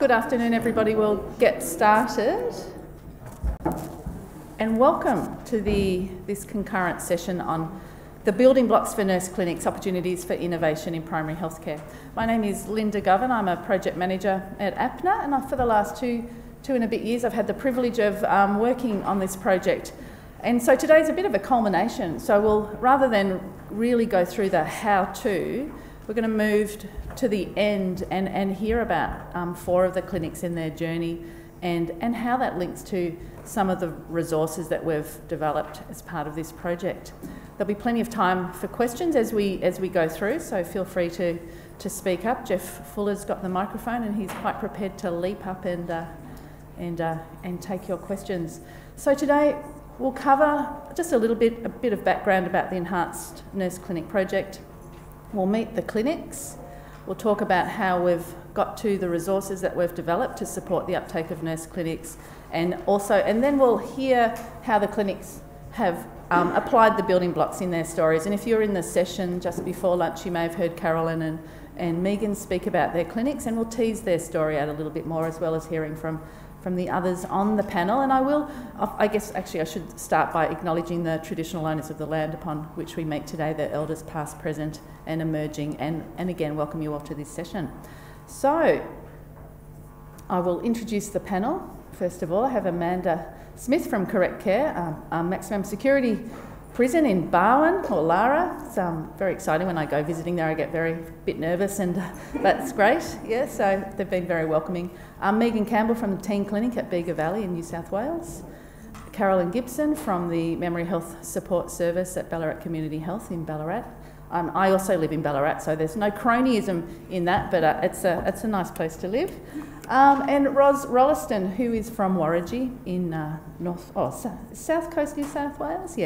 Good afternoon, everybody. We'll get started. And welcome to this concurrent session on the building blocks for nurse clinics, opportunities for innovation in primary healthcare. My name is Linda Govan. I'm a project manager at APNA, and for the last two and a bit years, I've had the privilege of working on this project. And so today's a bit of a culmination. So we'll, rather than really go through the how-to, we're going to move to the end and hear about 4 of the clinics in their journey and how that links to some of the resources that we've developed as part of this project. There'll be plenty of time for questions as we go through, so feel free to speak up. Jeff Fuller's got the microphone and he's quite prepared to leap up and take your questions. So today we'll cover just a bit of background about the Enhanced Nurse Clinic project. We'll meet the clinics. We'll talk about how we've got to the resources that we've developed to support the uptake of nurse clinics, and then we'll hear how the clinics have applied the building blocks in their stories. And if you're in the session just before lunch, you may have heard Carolyn and Megan speak about their clinics, and we'll tease their story out a little bit more, as well as hearing from the others on the panel. And I guess actually I should start by acknowledging the traditional owners of the land upon which we meet today, the elders past, present and emerging, and again welcome you all to this session. So I will introduce the panel. First of all, I have Amanda Smith from Correct Care, maximum security prison in Barwon, or Lara. It's very exciting. When I go visiting there, I get a bit nervous, and that's great. Yeah, so they've been very welcoming. Meghan Campbell from the Teen Clinic at Bega Valley in New South Wales. Carolyn Gibson from the Memory Health Support Service at Ballarat Community Health in Ballarat. I also live in Ballarat, so there's no cronyism in that, but it's a nice place to live. And Ros Rolleston, who is from Warragee in South Coast New South Wales,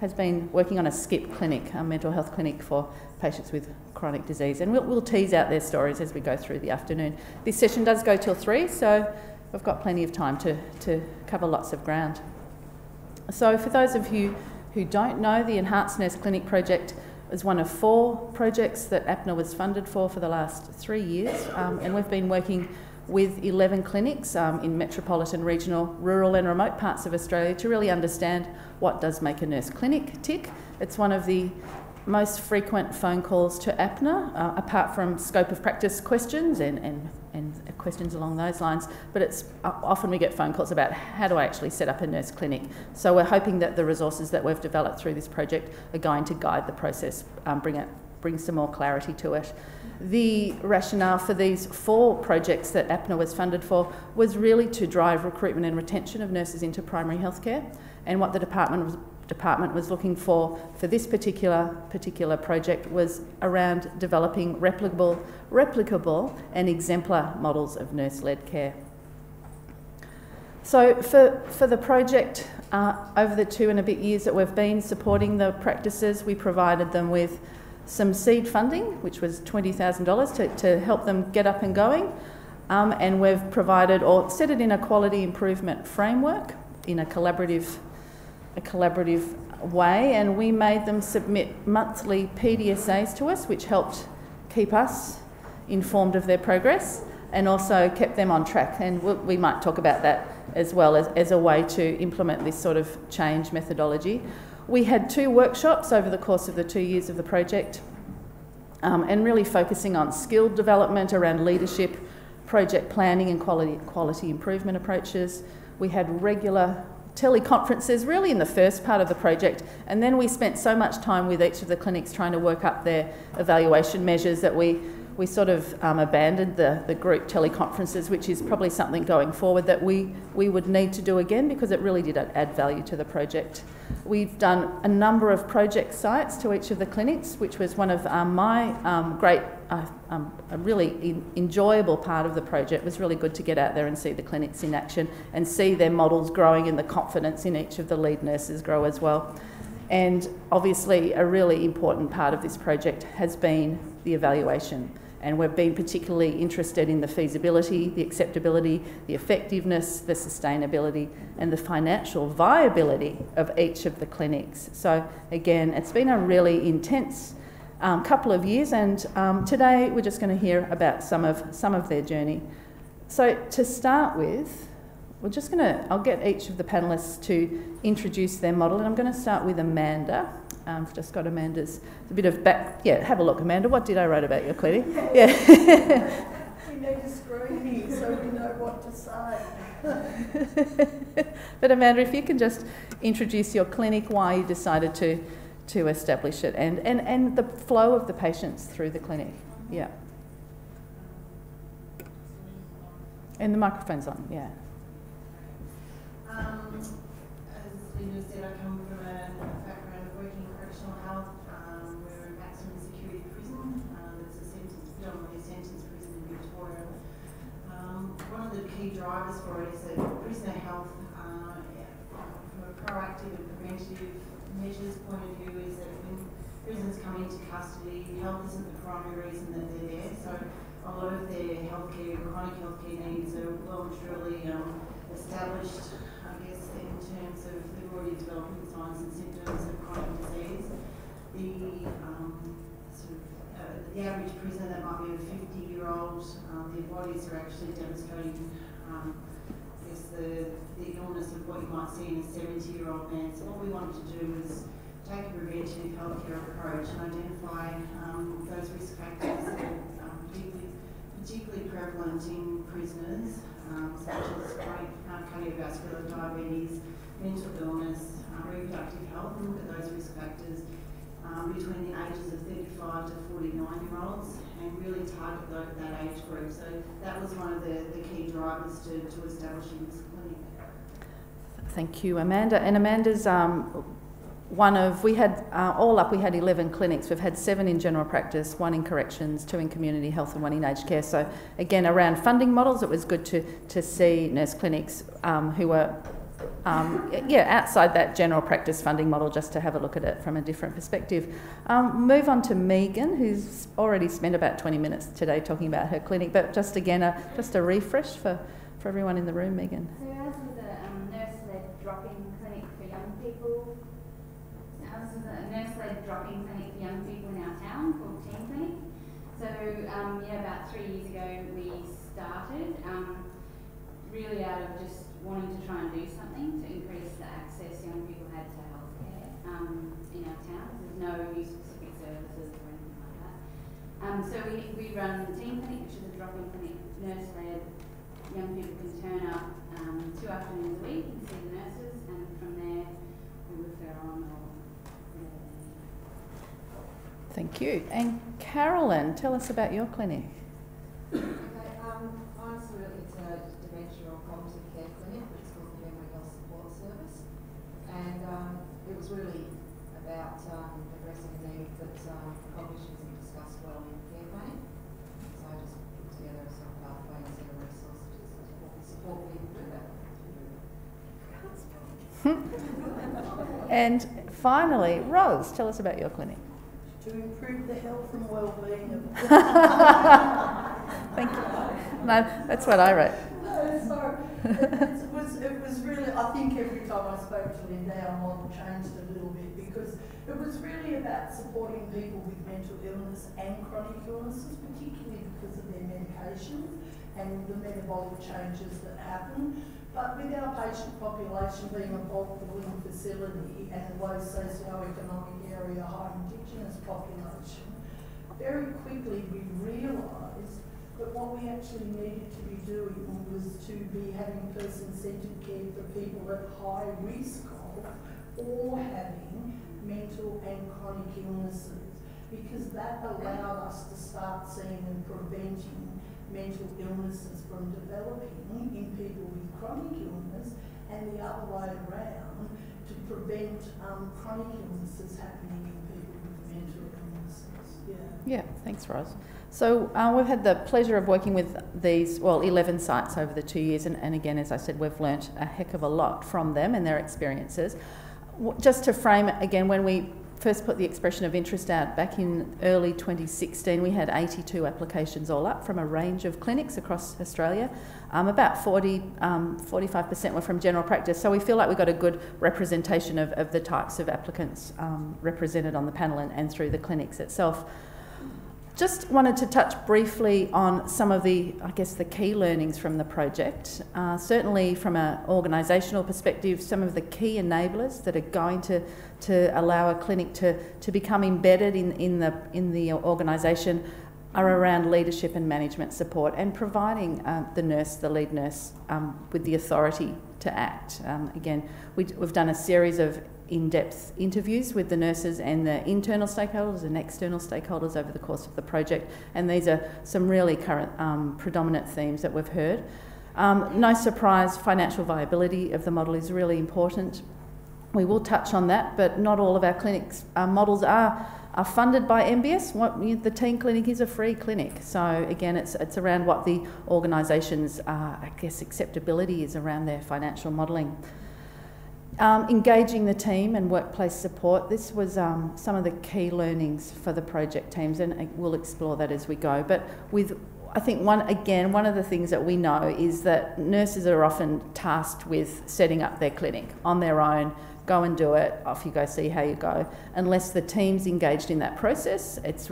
has been working on a SCIP clinic, a mental health clinic for patients with chronic disease. And we'll tease out their stories as we go through the afternoon. This session does go till 3, so we've got plenty of time to cover lots of ground. So for those of you who don't know, the Enhanced Nurse Clinic project is one of 4 projects that APNA was funded for the last 3 years, and we've been working with 11 clinics in metropolitan, regional, rural and remote parts of Australia to really understand what does make a nurse clinic tick. It's one of the most frequent phone calls to APNA, apart from scope of practice questions and questions along those lines, but it's often we get phone calls about how do I actually set up a nurse clinic. So we're hoping that the resources that we've developed through this project are going to guide the process, bring some more clarity to it. The rationale for these 4 projects that APNA was funded for was really to drive recruitment and retention of nurses into primary healthcare, and what the department was looking for this particular project was around developing replicable and exemplar models of nurse-led care. So for the project, over the 2 and a bit years that we've been supporting the practices, we provided them with some seed funding, which was $20,000 to help them get up and going, and we've provided or set it in a quality improvement framework in a collaborative way, and we made them submit monthly PDSAs to us, which helped keep us informed of their progress and also kept them on track. And we might talk about that as well as a way to implement this sort of change methodology. We had 2 workshops over the course of the 2 years of the project, and really focusing on skill development around leadership, project planning and quality improvement approaches. We had regular teleconferences really in the first part of the project, and then we spent so much time with each of the clinics trying to work up their evaluation measures that we sort of abandoned the group teleconferences, which is probably something going forward that we would need to do again, because it really did add value to the project. We've done a number of project sites to each of the clinics, which was one of my a really enjoyable part of the project. It was really good to get out there and see the clinics in action and see their models growing and the confidence in each of the lead nurses grow as well. And obviously a really important part of this project has been the evaluation. And we've been particularly interested in the feasibility, the acceptability, the effectiveness, the sustainability and the financial viability of each of the clinics. So again, it's been a really intense couple of years, and today we're just going to hear about some of their journey. So to start with, I'll get each of the panellists to introduce their model, and I'm going to start with Amanda. I've just got Amanda's, a bit of back, yeah, have a look, Amanda. What did I write about your clinic? Yeah. We need a screening so we know what to say. But Amanda, if you can just introduce your clinic, why you decided to establish it, and the flow of the patients through the clinic. Yeah. And the microphone's on, yeah. As Linda said, I come from a background of working in correctional health. We're a maximum security prison. It's predominantly a sentence prison in Victoria. One of the key drivers for it is that prisoner health, from a proactive and preventative measures point of view, is that when prisoners come into custody, health isn't the primary reason that they're there. So a lot of their healthcare, chronic healthcare needs are well and truly established, I guess, in terms of they've already developing signs and symptoms of chronic disease. The average prisoner, that might be a 50-year-old, their bodies are actually demonstrating, the illness of what you might see in a 70-year-old man. So what we wanted to do was take a preventative healthcare approach and identify those risk factors that are particularly prevalent in prisoners, such as chronic cardiovascular, diabetes, mental illness, reproductive health, and look at those risk factors between the ages of 35 to 49-year-olds and really target that age group. So that was one of the key drivers to establishing this clinic. Thank you, Amanda. And Amanda's we had 11 clinics. We've had 7 in general practice, 1 in corrections, 2 in community health and 1 in aged care. So again, around funding models, it was good to see nurse clinics who were outside that general practice funding model, just to have a look at it from a different perspective. Move on to Megan, who's already spent about 20 minutes today talking about her clinic, but just again, just a refresh for everyone in the room, Megan. So ours was a nurse-led drop-in clinic for young people. Ours was a nurse-led drop-in clinic for young people in our town called Teen Clinic. So about 3 years ago we started, really out of just wanting to try and do something to increase the access young people had to healthcare in our town. There's no specific services or anything like that. So we run the Teen Clinic, which is a drop-in clinic, nurse-led. Young people can turn up 2 afternoons a week and see the nurses, and from there we refer on or whatever. Thank you. And Carolyn, tell us about your clinic. Okay, honestly, it's a dementia or cognitive care clinic, which is called the Memory Health Support Service, and it was really about addressing a need that cognition isn't discussed well in care planning. So I just put together a sort of pathway and set of resources to support people do that. And finally, Ros, tell us about your clinic. To improve the health and well-being of Thank you. No, that's what I wrote. No, sorry. It was really, I think every time I spoke to Linda, our model changed a little bit, because it was really about supporting people with mental illness and chronic illnesses, particularly because of their medications and the metabolic changes that happen. But with our patient population being a bulk living facility and a low socio-economic area, high Indigenous population, very quickly we realised that what we actually needed to be doing was to be having person-centred care for people at high risk of or having mental and chronic illnesses, because that allowed us to start seeing and preventing mental illnesses from developing in people with chronic illness, and the other way around, to prevent chronic illnesses happening in people with mental illnesses. Yeah, thanks, Ros. So we've had the pleasure of working with these, 11 sites over the 2 years, and again, as I said, we've learnt a heck of a lot from them and their experiences. Just to frame it again, when we first put the expression of interest out back in early 2016, we had 82 applications all up from a range of clinics across Australia. About 45% were from general practice, so we feel like we got a good representation of the types of applicants represented on the panel and through the clinics itself. Just wanted to touch briefly on some of the, I guess, the key learnings from the project. Certainly from an organisational perspective, some of the key enablers that are going to allow a clinic to become embedded in the organisation are around leadership and management support and providing the lead nurse, with the authority to act. Again, we've done a series of in-depth interviews with the nurses and the internal stakeholders and external stakeholders over the course of the project, and these are some really current predominant themes that we've heard. No surprise, financial viability of the model is really important. We will touch on that, but not all of our clinics models are funded by MBS. The teen clinic is a free clinic, so again it's around what the organisation's I guess acceptability is around their financial modelling. Engaging the team and workplace support. This was some of the key learnings for the project teams, and we'll explore that as we go. But I think one of the things that we know is that nurses are often tasked with setting up their clinic on their own. Go and do it, off you go, see how you go. Unless the team's engaged in that process, it's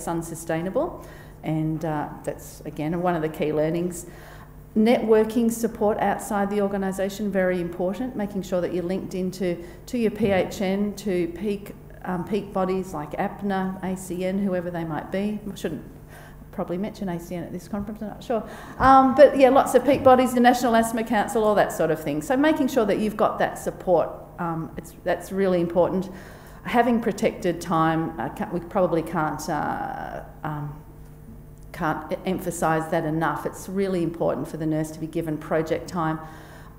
unsustainable. And that's, again, one of the key learnings. Networking support outside the organisation, very important, making sure that you're linked into your PHN, to peak bodies like APNA, ACN, whoever they might be. I shouldn't probably mention ACN at this conference, I'm not sure. But yeah, lots of peak bodies, the National Asthma Council, all that sort of thing. So making sure that you've got that support, that's really important. Having protected time, we probably can't emphasise that enough. It's really important for the nurse to be given project time.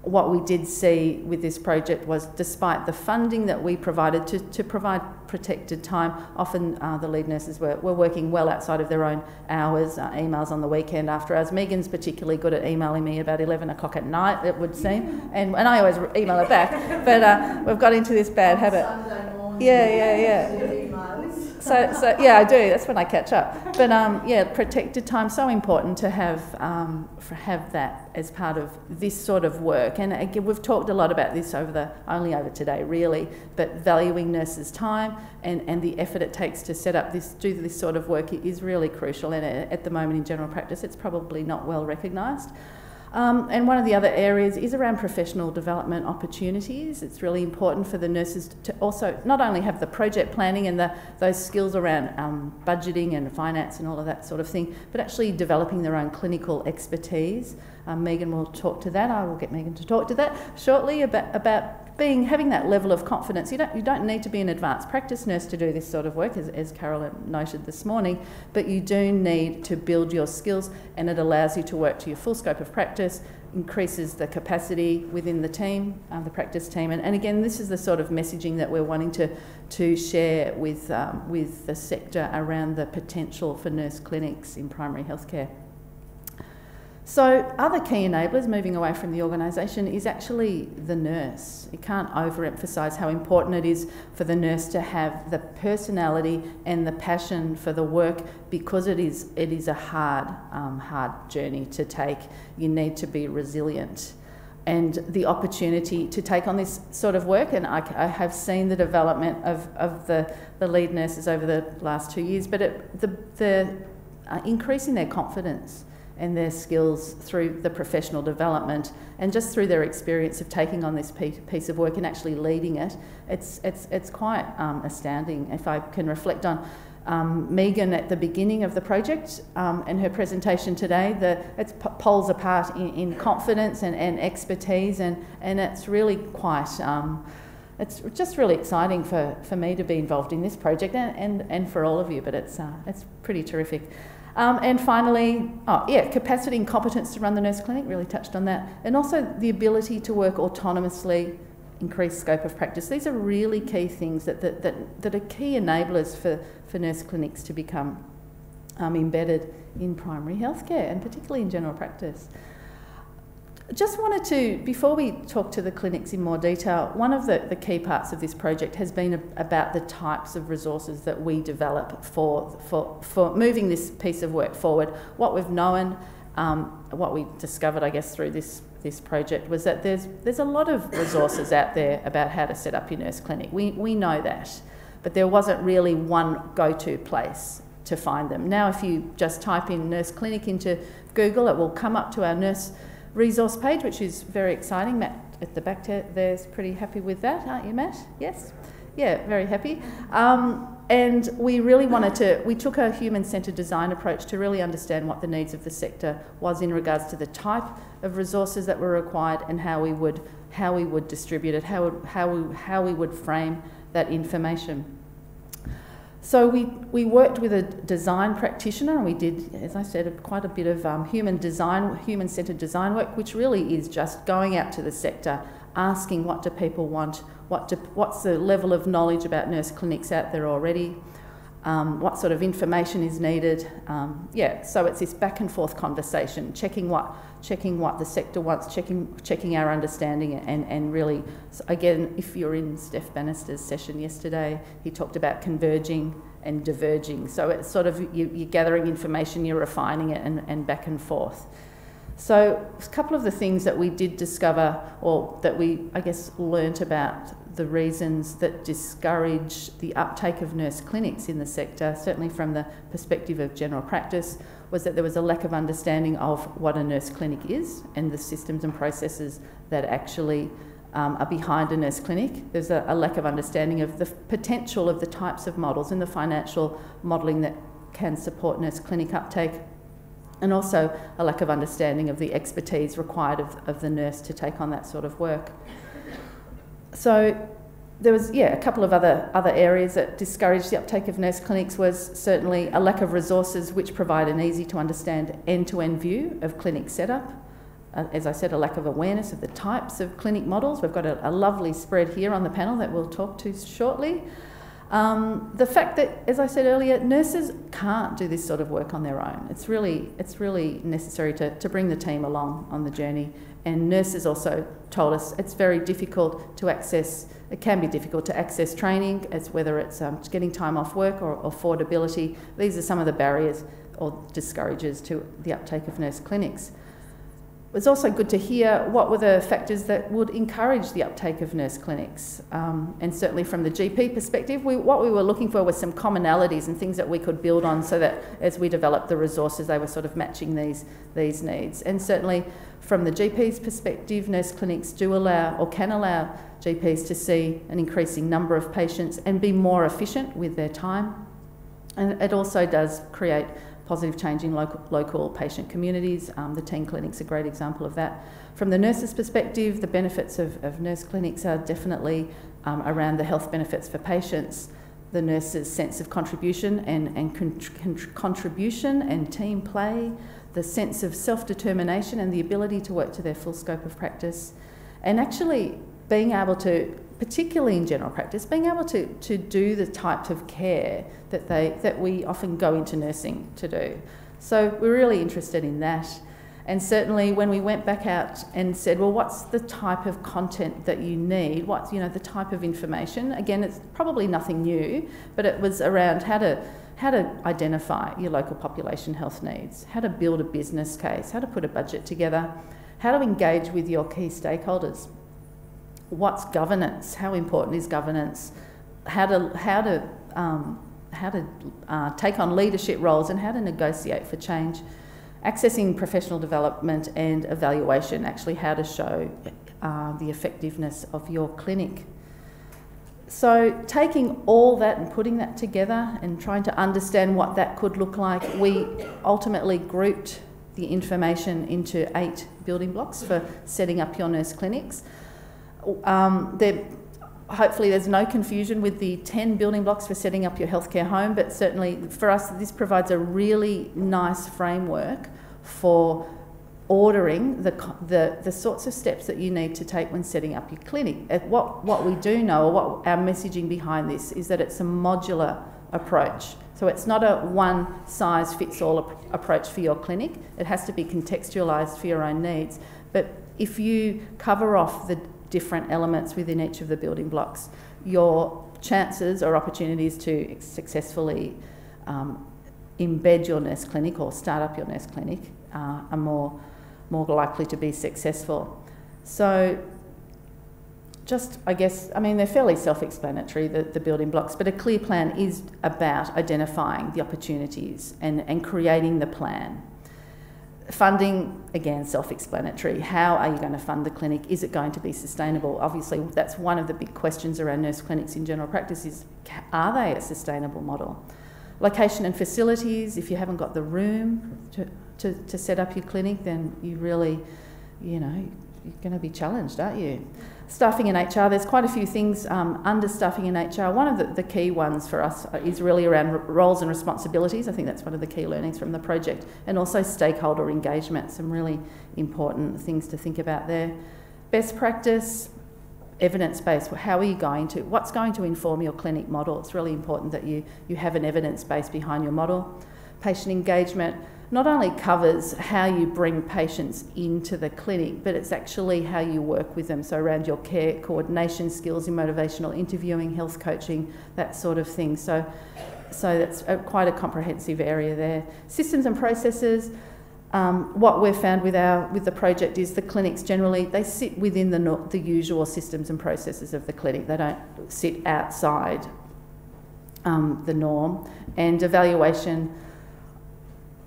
What we did see with this project was, despite the funding that we provided to provide protected time, often the lead nurses were working well outside of their own hours, emails on the weekend, after hours. Megan's particularly good at emailing me about 11 o'clock at night, it would seem, and I always email her back, but we've got into this bad habit. Sunday morning. Yeah. So yeah, I do. That's when I catch up. But yeah, protected time, so important to have that as part of this sort of work. And again, we've talked a lot about this only over today, really. But valuing nurses' time and the effort it takes to do this sort of work is really crucial. And at the moment in general practice, it's probably not well recognised. And one of the other areas is around professional development opportunities. It's really important for the nurses to also not only have the project planning and those skills around budgeting and finance and all of that sort of thing, but actually developing their own clinical expertise. Megan will talk to that. I will get Megan to talk to that shortly about having that level of confidence. You don't need to be an advanced practice nurse to do this sort of work, as Carolyn noted this morning, but you do need to build your skills, and it allows you to work to your full scope of practice, increases the capacity within the team, the practice team, and again, this is the sort of messaging that we're wanting to share with the sector around the potential for nurse clinics in primary healthcare. So other key enablers, moving away from the organisation, is actually the nurse. You can't overemphasise how important it is for the nurse to have the personality and the passion for the work, because it is a hard journey to take. You need to be resilient. And the opportunity to take on this sort of work, and I have seen the development of the lead nurses over the last 2 years, but the increasing their confidence and their skills through the professional development and just through their experience of taking on this piece of work and actually leading it, it's quite astounding. If I can reflect on Megan at the beginning of the project and her presentation today, it's poles apart in confidence and expertise, and it's really quite, it's just really exciting for me to be involved in this project and for all of you, but it's pretty terrific. And finally, capacity and competence to run the nurse clinic, really touched on that. And also the ability to work autonomously, increase scope of practice. These are really key things that are key enablers for nurse clinics to become embedded in primary healthcare, and particularly in general practice. Just wanted to, before we talk to the clinics in more detail, one of the key parts of this project has been about the types of resources that we develop for moving this piece of work forward. What we've known, what we discovered, I guess, through this project was that there's a lot of resources out there about how to set up your nurse clinic. We know that, but there wasn't really one go-to place. to find them. Now if you just type in nurse clinic into Google, it will come up to our nurse resource page, which is very exciting. Matt at the back there's pretty happy with that, aren't you, Matt? Yes? Yeah, very happy. And we really we took a human-centred design approach to really understand what the needs of the sector was in regards to the type of resources that were required and how we would distribute it, how we would frame that information. So we worked with a design practitioner, and we did, as I said, quite a bit of human-centred design work, which really is just going out to the sector, asking what do people want, what's the level of knowledge about nurse clinics out there already, what sort of information is needed. So it's this back and forth conversation, checking what the sector wants, checking our understanding, and really, again, if you're in Steph Bannister's session yesterday, he talked about converging and diverging. So it's sort of, you're gathering information, you're refining it, and back and forth. So a couple of the things that we did discover, or that we, I guess, learnt about the reasons that discourage the uptake of nurse clinics in the sector, certainly from the perspective of general practice, was that there was a lack of understanding of what a nurse clinic is and the systems and processes that actually are behind a nurse clinic. There's a lack of understanding of the potential of the types of models and the financial modelling that can support nurse clinic uptake, and also a lack of understanding of the expertise required of the nurse to take on that sort of work. So there was, a couple of other areas that discouraged the uptake of nurse clinics. Was certainly a lack of resources which provide an easy to understand end-to-end view of clinic setup. As I said, a lack of awareness of the types of clinic models. We've got a lovely spread here on the panel that we'll talk to shortly. The fact that, as I said earlier, nurses can't do this sort of work on their own. It's really necessary to bring the team along on the journey. And nurses also told us it's very difficult to access. It can be difficult to access training, as whether it's getting time off work or affordability. These are some of the barriers or discourages to the uptake of nurse clinics. It was also good to hear what were the factors that would encourage the uptake of nurse clinics. And certainly from the GP perspective, what we were looking for was some commonalities and things that we could build on, so that as we developed the resources, they were sort of matching these needs. And certainly from the GP's perspective, nurse clinics do allow, or can allow, GPs to see an increasing number of patients and be more efficient with their time. And it also does create positive change in local patient communities. The teen clinic's a great example of that. From the nurse's perspective, the benefits of nurse clinics are definitely around the health benefits for patients, the nurse's sense of contribution and contribution and team play, the sense of self-determination and the ability to work to their full scope of practice, and actually being able to, particularly in general practice, being able to do the type of care that we often go into nursing to do. So we're really interested in that. And certainly when we went back out and said, well, what's the type of content that you need? What's, the type of information? Again, it's probably nothing new, but it was around how to identify your local population health needs, how to build a business case, how to put a budget together, how to engage with your key stakeholders. What's governance? How important is governance? How to take on leadership roles and how to negotiate for change. Accessing professional development and evaluation, actually how to show the effectiveness of your clinic. So taking all that and putting that together and trying to understand what that could look like, we ultimately grouped the information into 8 building blocks for setting up your nurse clinics. Hopefully there's no confusion with the 10 building blocks for setting up your healthcare home, but certainly for us this provides a really nice framework for ordering the sorts of steps that you need to take when setting up your clinic. What we do know, or what our messaging behind this, is that it's a modular approach. So it's not a one-size-fits-all approach for your clinic. It has to be contextualised for your own needs. But if you cover off the different elements within each of the building blocks, your chances or opportunities to successfully embed your nurse clinic or start up your nurse clinic are more likely to be successful. So I guess, I mean, they're fairly self-explanatory, the building blocks, but a clear plan is about identifying the opportunities and creating the plan. Funding, again, self-explanatory. How are you going to fund the clinic? Is it going to be sustainable? Obviously, that's one of the big questions around nurse clinics in general practice is, are they a sustainable model? Location and facilities. If you haven't got the room to set up your clinic, then you really, you know, you're going to be challenged, aren't you? Staffing in HR, there's quite a few things under staffing in HR. One of the key ones for us is really around roles and responsibilities. I think that's one of the key learnings from the project. And also stakeholder engagement, some really important things to think about there. Best practice, evidence-based. How are you going to, what's going to inform your clinic model? It's really important that you have an evidence base behind your model. Patient engagement not only covers how you bring patients into the clinic, but it's actually how you work with them. So around your care coordination skills in motivational interviewing, health coaching, that sort of thing. So that's quite a comprehensive area there. Systems and processes. What we've found with the project is the clinics generally, they sit within the usual systems and processes of the clinic. They don't sit outside the norm. And evaluation,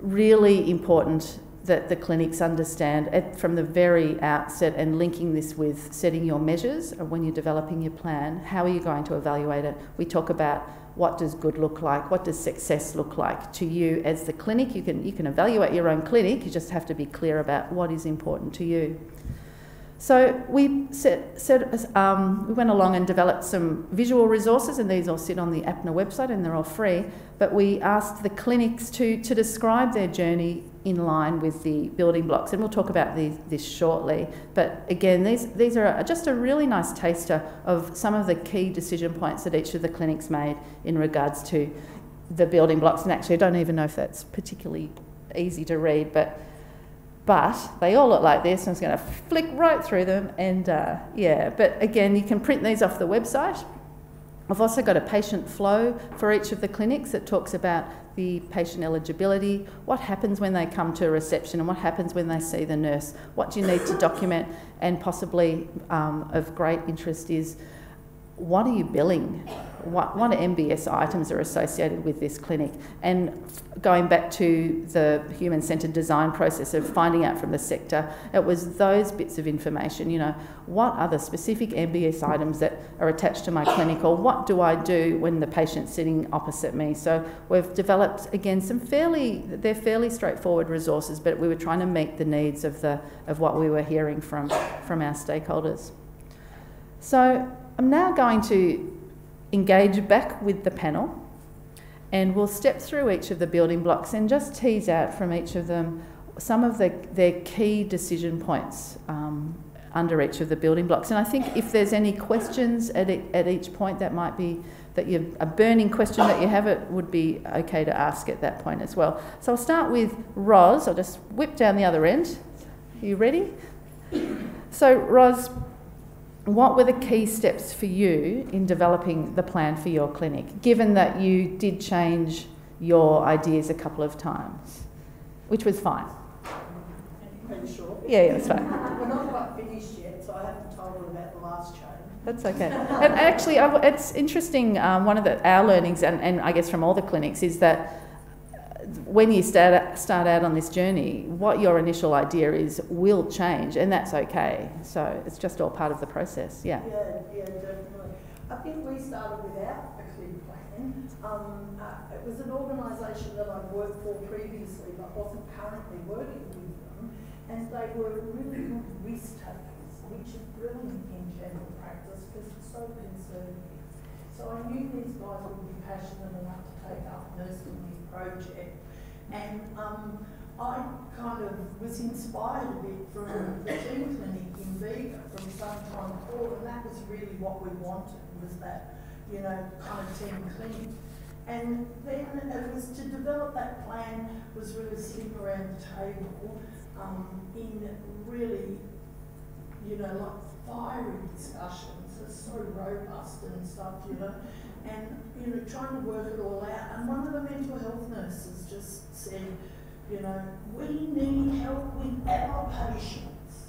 really important that the clinics understand from the very outset, and linking this with setting your measures when you're developing your plan. How are you going to evaluate it? We talk about what does good look like, what does success look like to you as the clinic. You can evaluate your own clinic, you just have to be clear about what is important to you. So we we went along and developed some visual resources, and these all sit on the APNA website and they're all free, but we asked the clinics to describe their journey in line with the building blocks, and we'll talk about this shortly. But again, these are just a really nice taster of some of the key decision points that each of the clinics made in regards to the building blocks. And actually I don't even know if that's particularly easy to read, but they all look like this. I'm just going to flick right through them, and yeah, but again, you can print these off the website. I've also got a patient flow for each of the clinics that talks about the patient eligibility, what happens when they come to a reception and what happens when they see the nurse, what do you need to document, and possibly of great interest is, what are you billing? What MBS items are associated with this clinic? And going back to the human-centred design process of finding out from the sector, it was those bits of information, you know, what are the specific MBS items that are attached to my clinic, or what do I do when the patient's sitting opposite me? So we've developed, again, they're fairly straightforward resources, but we were trying to meet the needs of what we were hearing from our stakeholders. So I'm now going to engage back with the panel, and we'll step through each of the building blocks and just tease out from each of them some of their key decision points under each of the building blocks. And I think if there's any questions at each point, that might be a burning question that you have, it would be okay to ask at that point as well. So I'll start with Ros. I'll just whip down the other end. Are you ready? So Ros, what were the key steps for you in developing the plan for your clinic, given that you did change your ideas a couple of times, which was fine? Are you sure? Yeah, it's fine. We're not quite finished yet, so I haven't told her about the last change. That's okay. And actually, it's interesting, one of our learnings, and I guess from all the clinics, is that when you start out on this journey, what your initial idea is will change, and that's okay. So it's just all part of the process. Yeah. Yeah, definitely. I think we started without a clear plan. It was an organisation that I'd worked for previously, but wasn't currently working with them, and they were really good risk takers, which is brilliant in general practice because it's so conservative. So I knew these guys would be passionate enough to take up nursing project, and I kind of was inspired a bit from the team clinic in Viga from some time before, and that was really what we wanted, was that, you know, kind of team clinic. And then it was to develop that plan, was really sitting around the table in really, you know, like fiery discussions. It's so robust and stuff, you know, and, you know, trying to work it all out. And one of the mental health nurses just said, you know, we need help with our patients.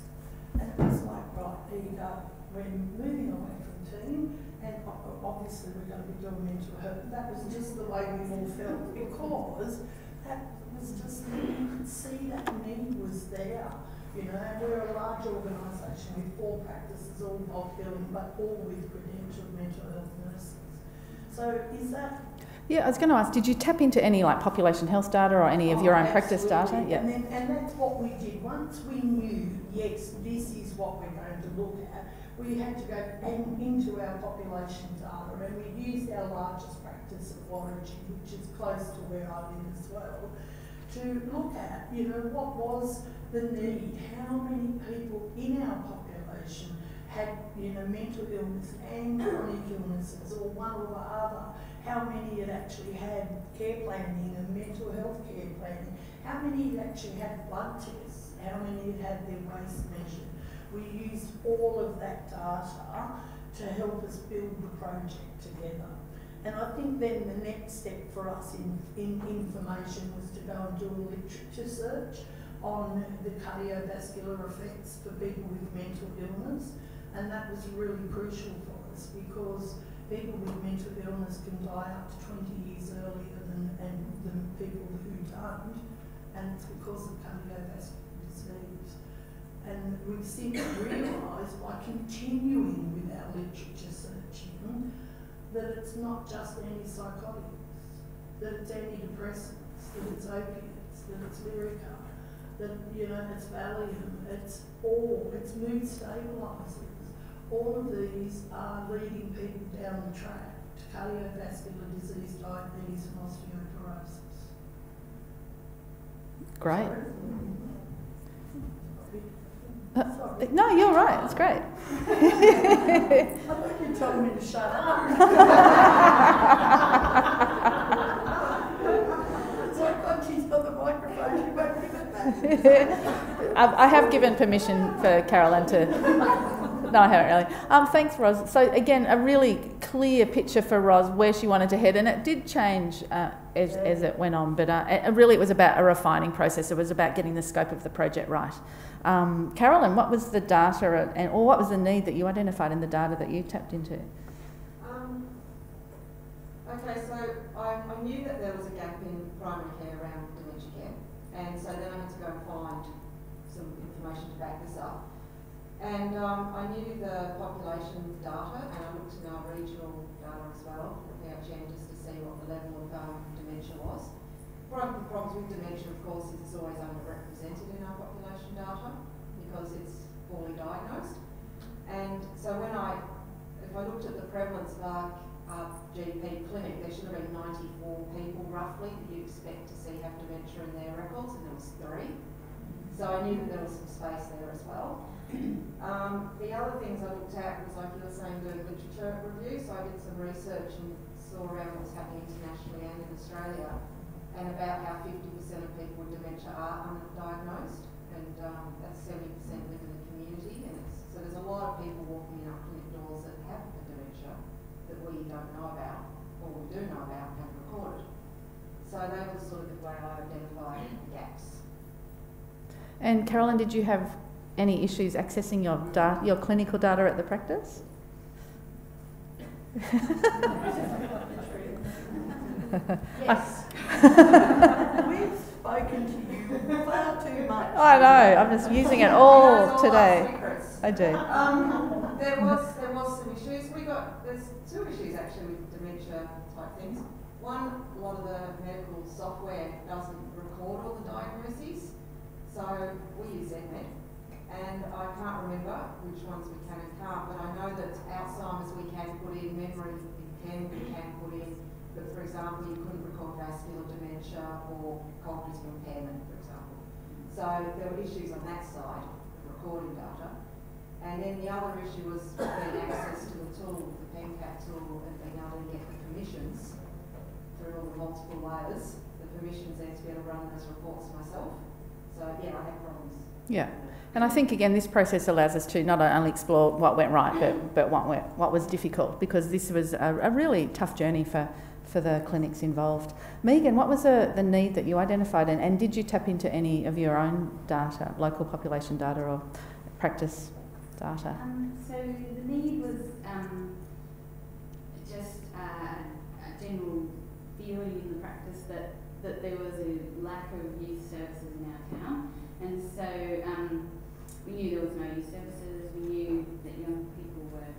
And it was like, right, eager when moving away from team, and obviously we're going to be doing mental health. That was just the way we all felt, because that was just, you could see that need was there. You know, and we're a large organisation with 4 practices, all bulk billing, but all with credentialed mental health nurses. So is that... Yeah, I was going to ask, did you tap into any like population health data or any of your own practice data? Yeah. And that's what we did. Once we knew, yes, this is what we're going to look at, we had to go into our population data, and we used our largest practice of Warrington, which is close to where I live as well, to look at, you know, what was the need, how many people in our population had, you know, mental illness and chronic illnesses, or one or the other. How many had actually had care planning and mental health care planning? How many had actually had blood tests? How many had had their waste measured? We used all of that data to help us build the project together. And I think then the next step for us in information was to go and do a literature search on the cardiovascular effects for people with mental illness. And that was really crucial for us, because people with mental illness can die up to 20 years earlier than people who don't, and it's because of cardiovascular disease. And we've since realised, by continuing with our literature searching, that it's not just antipsychotics, that it's antidepressants, that it's opiates, that it's Lyrica, that, you know, it's Valium, it's mood stabilisers. All of these are leading people down the track to cardiovascular disease, diabetes and osteoporosis. Great. Sorry. No, you're right, it's great. I thought you told me to shut up. It's like, God, she's got the microphone, she won't give it back. I have given permission for Carolyn to... No, I haven't really. Thanks, Ros. So again, a really clear picture for Ros where she wanted to head, and it did change as it went on, but really it was about a refining process. It was about getting the scope of the project right. Carolyn, what was the data, or what was the need that you identified in the data that you tapped into? Okay, so I knew that there was a gap in primary care around dementia care, and so then I had to go and find some information to back this up. And I knew the population data, and I looked in our regional data as well, APNA, just to see what the level of dementia was. One of the problems with dementia, of course, is it's always underrepresented in our population data because it's poorly diagnosed. And so if I looked at the prevalence of our GP clinic, there should have been 94 people roughly that you expect to see have dementia in their records, and there was 3. So I knew that there was some space there as well. The other things I looked at was, like you were saying, doing literature review. So I did some research and saw around what's happening internationally and in Australia, and about how 50% of people with dementia are undiagnosed, and that's 70% live in the community. And so there's a lot of people walking in our clinic doors that have the dementia that we don't know about, or we do know about and recorded. So that was sort of the way I identified gaps. And Carolyn, did you have any issues accessing your clinical data at the practice? Yes. We've spoken to you far too much. I know, I'm just using it all today. I do. There was some issues. There's 2 issues actually with dementia type things. One, a lot of the medical software doesn't record all the diagnoses. So we use ZMed, and I can't remember which ones we can and can't, but I know that Alzheimer's we can put in, memory we can put in, but for example you couldn't record vascular dementia or cognitive impairment, for example. So there were issues on that side of recording data. And then the other issue was getting access to the tool, the PenCat tool, and being able to get the permissions through all the multiple layers, the permissions then to be able to run those reports myself. So yeah, I had problems. Yeah, and I think again this process allows us to not only explore what went right, but what was difficult, because this was a really tough journey for the clinics involved. Megan, what was the need that you identified, and did you tap into any of your own data, local population data or practice data? So the need was just a general feeling in the practice that there was a lack of youth services in our town, and so we knew there was no youth services. We knew that young people were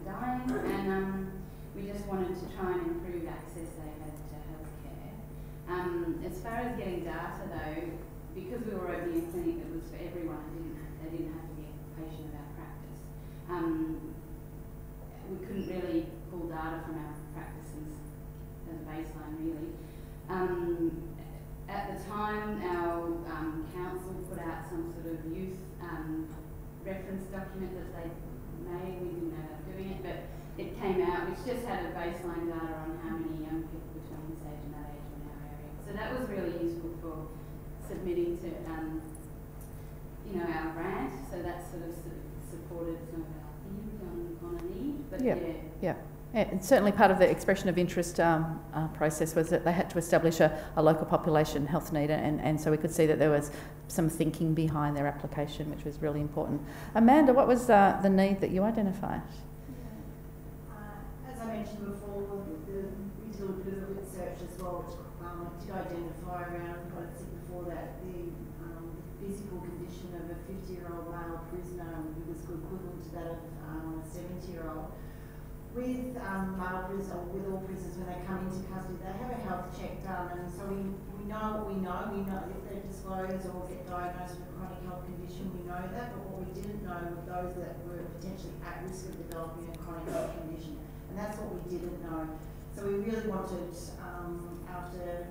dying, and we just wanted to try and improve access they had to healthcare. As far as getting data though, because we were opening a clinic that was for everyone, they didn't have to be a patient of our practice. We couldn't really pull data from our practices as a baseline really. At the time, our council put out some sort of youth reference document that they made. We didn't know they were doing it, but it came out, which just had a baseline data on how many young people between this age and that age were in our area. So that was really useful for submitting to, our grant. So that sort of supported some of our themes on a need. But yeah. And certainly part of the expression of interest process was that they had to establish a local population health need, and so we could see that there was some thinking behind their application, which was really important. Amanda, what was the need that you identified? As I mentioned before, we did a little bit of research as well, which did identify around, what I said before, that the physical condition of a 50-year-old male prisoner was equivalent to that of a 70-year-old. With male prisoners, or with all prisoners when they come into custody, they have a health check done, and so we know what we know. We know if they disclose or get diagnosed with a chronic health condition, we know that, but what we didn't know were those that were potentially at risk of developing a chronic health condition, and that's what we didn't know. So we really wanted, after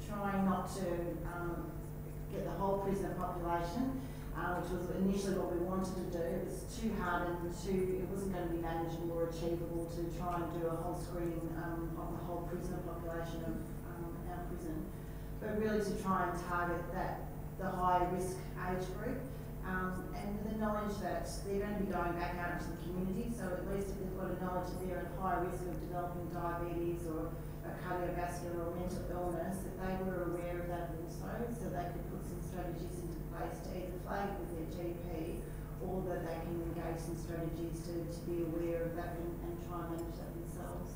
trying not to get the whole prisoner population, which was initially what we wanted to do. It was too hard and it wasn't going to be manageable or achievable to try and do a whole screening of the whole prisoner population of our prison, but really to try and target the high risk age group, and with the knowledge that they're going to be going back out into the community, so at least if they've got a knowledge that they're at high risk of developing diabetes or a cardiovascular or mental illness, that they were aware of that also, so they could put some strategies into place to either flag with their GP, or that they can engage some strategies to be aware of that and try and manage that themselves.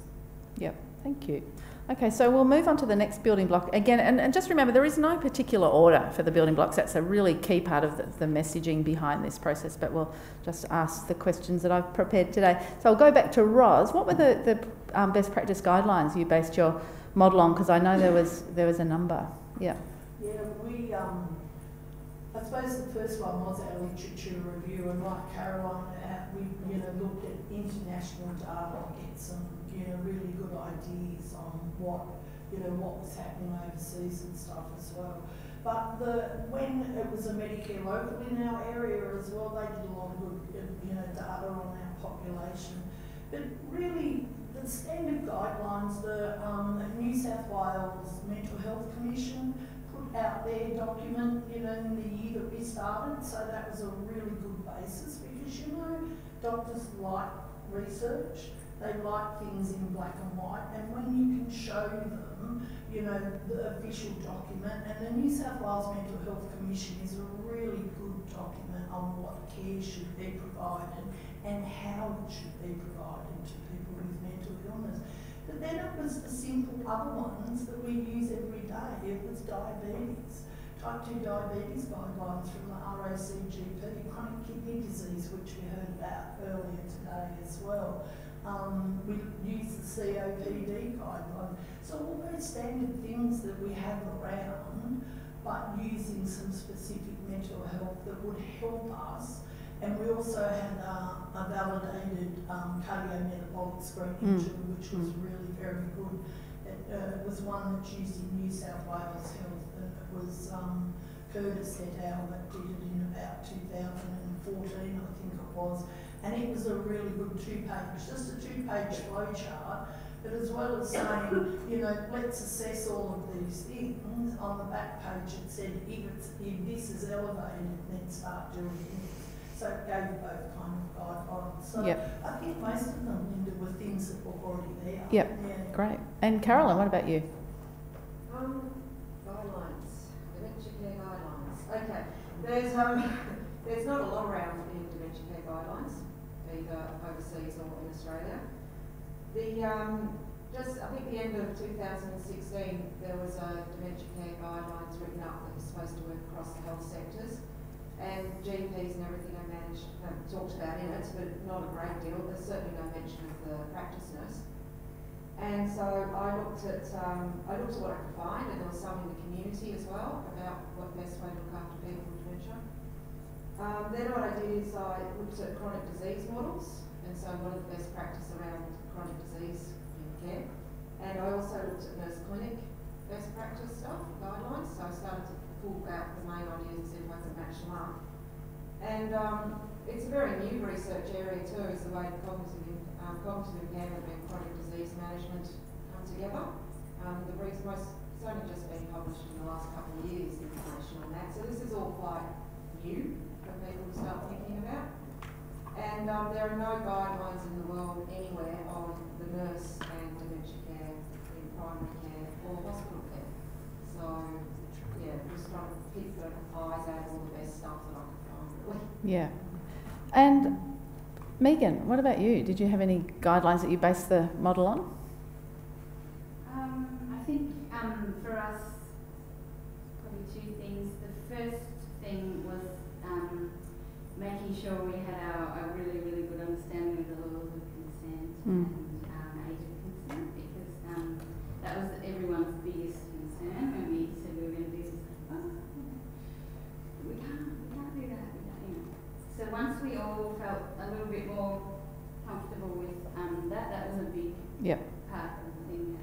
Yep, thank you. Okay, so we'll move on to the next building block. Again, and just remember, there is no particular order for the building blocks. That's a really key part of the messaging behind this process, but we'll just ask the questions that I've prepared today. So I'll go back to Ros. What were the best practice guidelines you based your model on? Because I know there was a number. Yeah. Yeah, we, I suppose the first one was our literature review, and like Caroline, we looked at international data, get some really good ideas on what was happening overseas and stuff as well. But when it was a Medicare local in our area as well, they did a lot of good data on our population. But really, the standard guidelines, the New South Wales Mental Health Commission put out their document, in the year that we started, so that was a really good basis, because doctors like research, they like things in black and white, and when you can show them, the official document, and the New South Wales Mental Health Commission is a really good document on what care should be provided and how it should be provided to people with mental illness. But then it was the simple other ones that we use every day. It was diabetes, type 2 diabetes guidelines from the RACGP, chronic kidney disease, which we heard about earlier today as well. We use the COPD guideline. So all those standard things that we have around, but using some specific mental health that would help us. And we also had a validated cardiometabolic screening tool, which was really very good. It was one that's used in New South Wales Health, and it was Curtis et al. That did it in about 2014, I think it was. And it was a really good just a two-page flow chart, but as well as saying, let's assess all of these things, on the back page it said, if this is elevated, then start doing it. So it gave you both kind of guidelines. So yep. I think most of them, Linda, were things that were already there. Yep, yeah. Great. And Carolyn, what about you? Guidelines, dementia care guidelines. Okay, there's not a lot around in dementia dementia care guidelines, either overseas or in Australia. I think the end of 2016, there was a dementia care guidelines written up that was supposed to work across the health sectors, and GPs and everything are talked about in it, but not a great deal. There's certainly no mention of the practice nurse. And so I looked at what I could find, and there was some in the community as well about what the best way to look after people with dementia. Then what I did is I looked at chronic disease models, and so what are the best practice around chronic disease care. And I also looked at nurse clinic best practice stuff, guidelines, so I started to pull out the main ideas and see if I could match them up. And it's a very new research area too, is the way cognitive impairment and chronic disease management come together. It's only just been published in the last couple of years, information on that. So this is all quite new for people to start thinking about. And there are no guidelines in the world anywhere on the nurse and dementia care in primary care or hospital care. So, yeah, just trying to keep the eyes out all the best stuff that I can find, really. Yeah. And Megan, what about you? Did you have any guidelines that you based the model on? I think for us, probably two things. The first thing was making sure we had a really, really good understanding of the laws of consent and age of consent, because that was everyone's biggest concern when we said we were going to do this. Oh, we can't do that. So once we all felt a little bit more comfortable with that was a big part of the thing.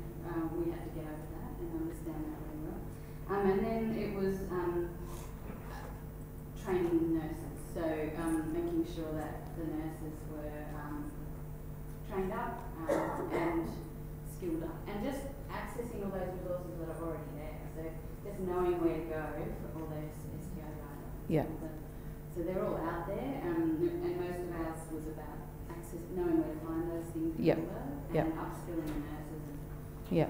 We had to get over that and understand that really well. And then it was training nurses. So making sure that the nurses were trained up and skilled up, and just accessing all those resources that are already there. So just knowing where to go for all those STO guidelines. Yeah. So they're all out there, and most of ours was about knowing where to find those things and upskilling the nurses. Yeah.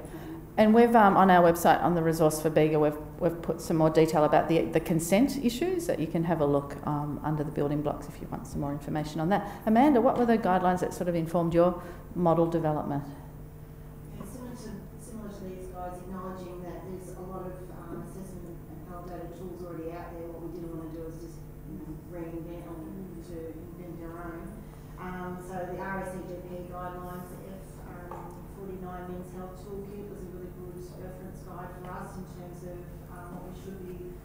And we've on our website on the resource for Bega, we've put some more detail about the consent issues that you can have a look under the building blocks if you want some more information on that. Amanda, what were the guidelines that sort of informed your model development? Yeah, similar to these guys, acknowledging that there's a lot of assessment and validated tools already out there. What we didn't want to do is just reinvent or to invent our own. So the RSEGP guidelines, the F49 Men's Health Toolkit was a really good reference guide for us in terms of what we should be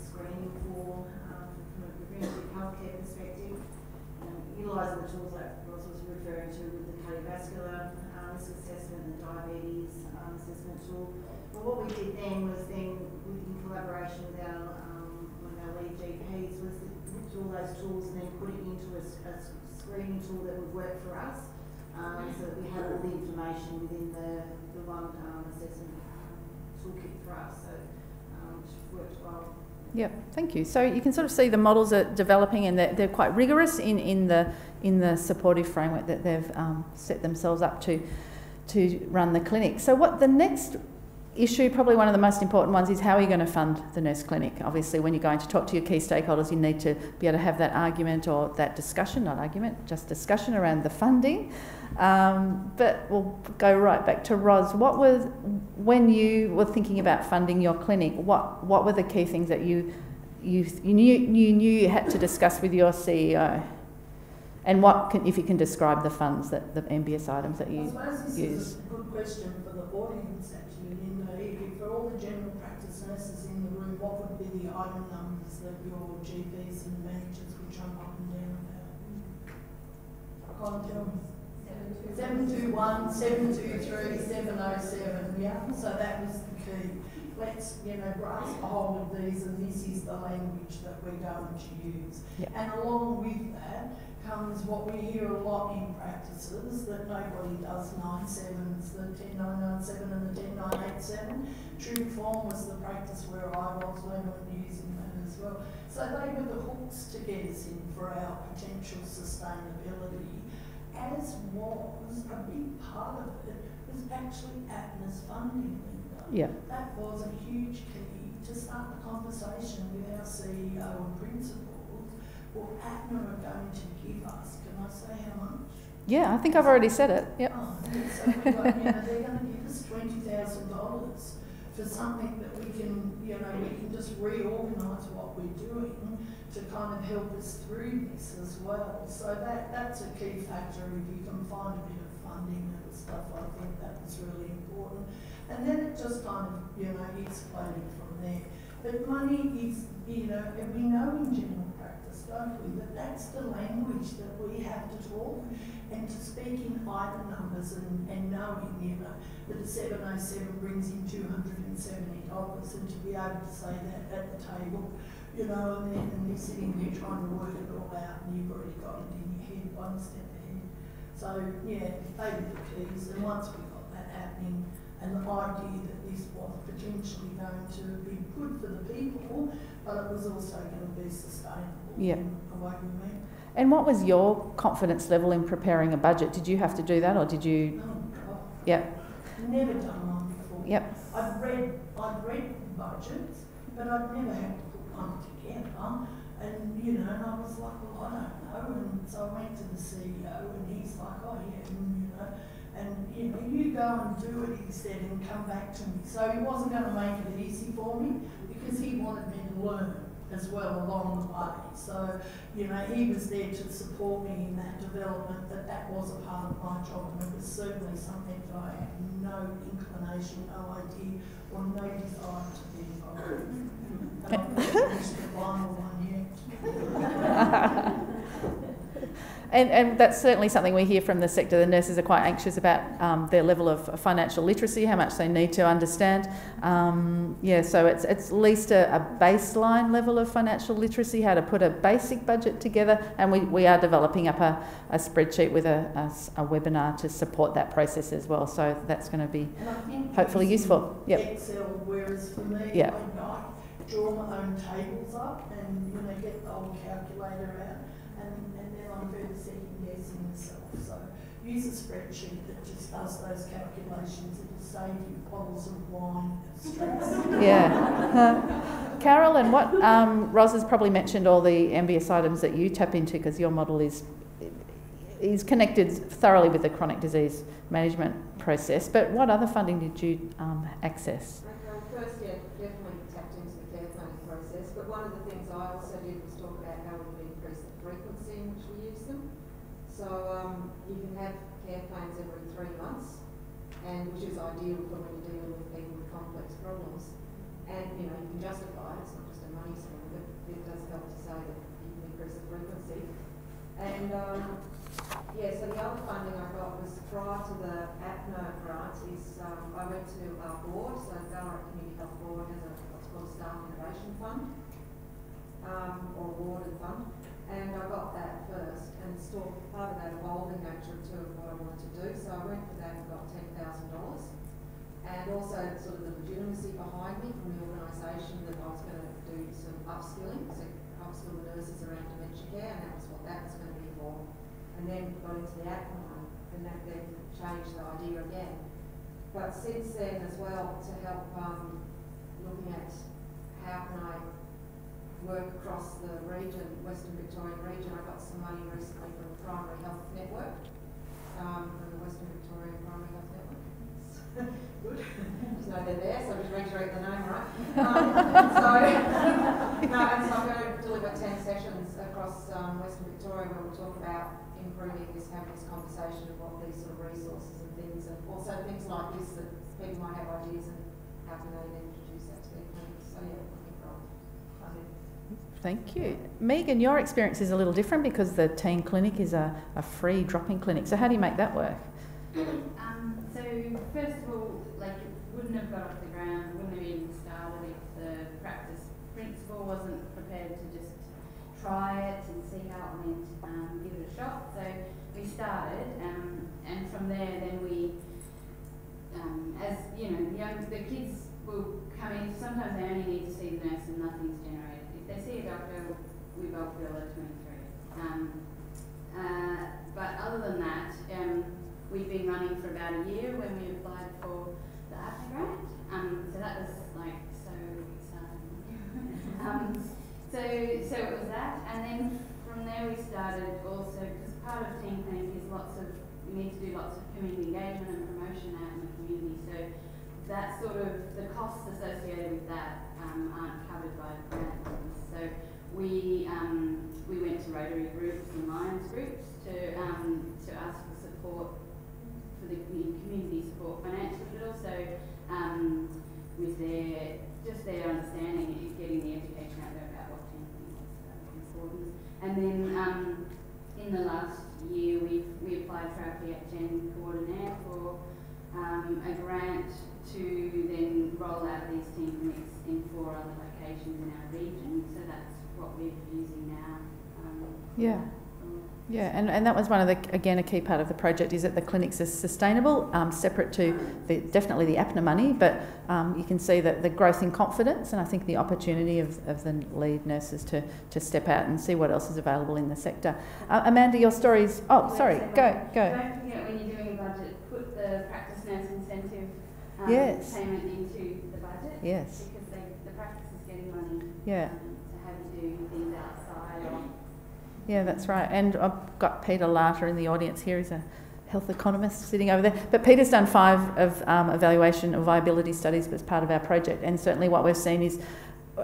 screening for from a preventive healthcare perspective. Utilising the tools that Ros was referring to with the cardiovascular risk assessment and the diabetes assessment tool. But what we did then was in collaboration with one of our lead GPs was to look at all those tools and then put it into a screening tool that would work for us. So that we have all the information within the one assessment toolkit for us, so which worked well. Yep, thank you. So you can sort of see the models are developing, and they're quite rigorous in the supportive framework that they've set themselves up to run the clinic. So what the next issue, probably one of the most important ones, is how are you going to fund the nurse clinic? Obviously, when you're going to talk to your key stakeholders, you need to be able to have that argument or that discussion, not argument, just discussion around the funding. But we'll go right back to Ros. When you were thinking about funding your clinic, what were the key things that you knew you had to discuss with your CEO? And if you can describe the funds, the MBS items that you use. I suppose this is a good question for the audience, actually, Linda. For all the general practice nurses in the room, what would be the item numbers that your GPs and managers would jump up and down about? I can't tell me. 721, 723, 707, yeah? So that was the key. Let's, grasp a hold of these, and this is the language that we're going to use. Yeah. And along with that comes what we hear a lot in practices, that nobody does 97s, the 10997 and the 10987. True form was the practice where I was when I was using that as well. So they were the hooks to get us in for our potential sustainability, as was a big part of it was actually APNA's funding, Linda. Yeah. That was a huge key to start the conversation with our CEO and principals well, APNA are going to give us, can I say how much? Yeah, I think I've already said it. Yep. Oh, yeah, so we've got, they're going to give us $20,000 for something that we can, we can just reorganise what we're doing to kind of help us through this as well. So that's a key factor. If you can find a bit of funding and stuff, I think that was really important. And then it just kind of, exploded from there. But money is, and we know in general practice, don't we, that that's the language that we have to talk and to speak in item numbers and knowing, that a 707 brings in $270 and to be able to say that at the table, and they're sitting there trying to work it all out and you've already got it in your head one step ahead. So, yeah, they were the keys. And once we got that happening, and the idea that this was potentially going to be good for the people, but it was also going to be sustainable. Yeah. Away with me. And what was your confidence level in preparing a budget? Did you have to do that, or did you? Oh, God. Yep. Never done one before. Yep. I'd read budgets, but I'd never had to put one together. And, and I was like, well, I don't know. And so I went to the CEO and he's like, oh, yeah, and you go and do it, he said, and come back to me. So he wasn't going to make it easy for me because he wanted me to learn as well along the way. So, he was there to support me in that development, that was a part of my job, and it was certainly something that I had no inclination, no idea, or no desire to be involved in. And I've not finished the final one yet. And that's certainly something we hear from the sector. The nurses are quite anxious about their level of financial literacy, how much they need to understand. So it's at least a baseline level of financial literacy, how to put a basic budget together. And we are developing up a spreadsheet with a webinar to support that process as well. So that's going to be hopefully useful. Yep. Excel, whereas for me, yep. I draw my own tables up and get the old calculator out. And then I'm further second guessing myself. So use a spreadsheet that just does those calculations. It'll save you bottles of wine and stress. Yeah. Carol, and what Ros has probably mentioned all the MBS items that you tap into because your model is connected thoroughly with the chronic disease management process. But what other funding did you access? Okay, first, definitely tapped into the care planning process. But one of the things I also did was talk about how we could increase the frequency in which we use them. So you can have care plans every 3 months, and which is ideal for when you're dealing with people with complex problems. And you can justify it, it's not just a money thing, but it does help to say that you can increase the frequency. And so the other funding I got was prior to the APNA grant is I went to our board, so the Ballarat Community Health Board has what's called a Staff Innovation Fund, or award and fund, and I got that first, and still part of that evolving nature of what I wanted to do, so I went for that and got $10,000, and also sort of the legitimacy behind me from the organisation that I was going to do some upskilling, so upskill the nurses around dementia care, and that was what that was going to be for. And then got into the APNA one, and that then changed the idea again. But since then as well, to help looking at how can I work across the region, Western Victorian region, I got some money recently from the Primary Health Network, from the Western Victorian Primary Health Network. Good. Just know they're there, so just reiterate the name, right? And so I'm going to deliver 10 sessions across Western Victoria where we'll talk about improving this, having this conversation of what these sort of resources and things, and also things like this that people might have ideas and how can they then introduce that to their clinics. So looking for funding. Thank you. Megan, your experience is a little different because the teen clinic is a free drop-in clinic. So how do you make that work? So first of all, it wouldn't have got off the ground, wouldn't have even started if the practice principal wasn't prepared to just try it and see how it went, give it a shot. So we started, and from there then we, as the kids will come in, sometimes they only need to see the nurse and nothing's generated. If they see a doctor, we bulk bill at 23. But other than that, we've been running for about a year when we applied for the APNA grant. So that was so exciting. So it was that, and then started also, because part of Teen Clinic is we need to do lots of community engagement and promotion out in the community. So that sort of, the costs associated with that aren't covered by grants. So we went to Rotary groups and Lions groups to ask for support for the community support financially, but also with their understanding, getting the education out there about what Teen Clinic is important. And then in the last year, we applied for our PHN coordinator for a grant to then roll out these Teen Clinics in 4 other locations in our region. So that's what we're using now. Yeah, and that was one of the, again, a key part of the project is that the clinics are sustainable, separate to definitely the APNA money, but you can see that the growth in confidence, and I think the opportunity of the lead nurses to step out and see what else is available in the sector. Amanda, your stories. Oh, sorry, go. Don't forget when you're doing a budget, put the practice nurse incentive payment into the budget. Yes. Because the practice is getting money. Yeah. To have you do things outside or. Yeah, that's right. And I've got Peter Larter in the audience here. He's a health economist sitting over there. But Peter's done 5 of evaluation of viability studies as part of our project. And certainly what we've seen is,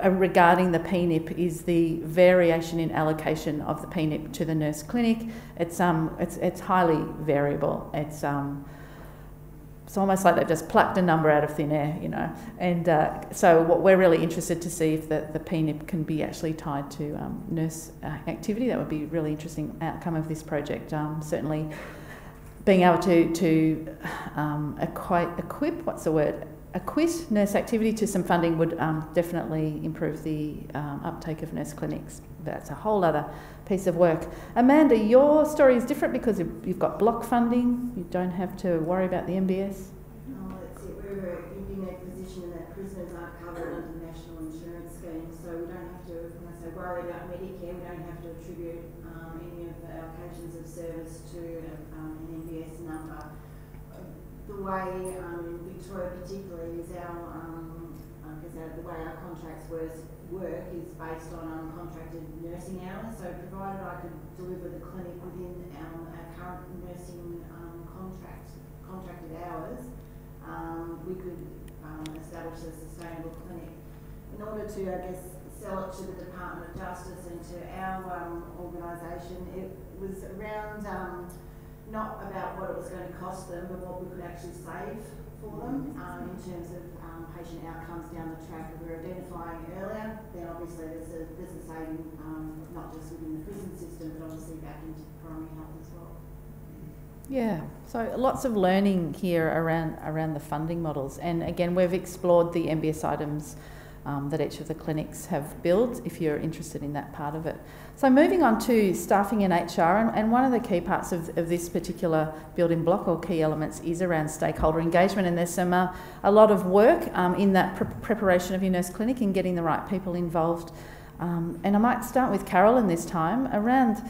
regarding the PNIP, is the variation in allocation of the PNIP to the nurse clinic. It's highly variable. It's almost like they've just plucked a number out of thin air, you know. And so what we're really interested to see if the PNIP can be actually tied to nurse activity. That would be a really interesting outcome of this project. Certainly being able to acquit nurse activity to some funding would definitely improve the uptake of nurse clinics. That's a whole other piece of work. Amanda, your story is different because you've got block funding. You don't have to worry about the MBS. Oh, that's it. We're in that position that prisoners aren't covered under the National Insurance Scheme, so we don't have to, when I say worry about Medicare, we don't have to attribute any of the allocations of service to an MBS number. The way in Victoria particularly is the way our contracts work is based on contracted nursing hours. So provided I could deliver the clinic within our current nursing contracted hours, we could establish a sustainable clinic. In order to, I guess, sell it to the Department of Justice and to our organisation, it was around not about what it was going to cost them, but what we could actually save for them in terms of patient outcomes down the track. If we're identifying earlier, then obviously there's a saving not just within the prison system, but obviously back into primary health as well. Yeah, so lots of learning here around the funding models, and again we've explored the MBS items that each of the clinics have built, if you're interested in that part of it. So moving on to staffing and HR, and one of the key parts of this particular building block or key elements is around stakeholder engagement, and there's a lot of work in that preparation of your nurse clinic and getting the right people involved. And I might start with Carolyn this time around,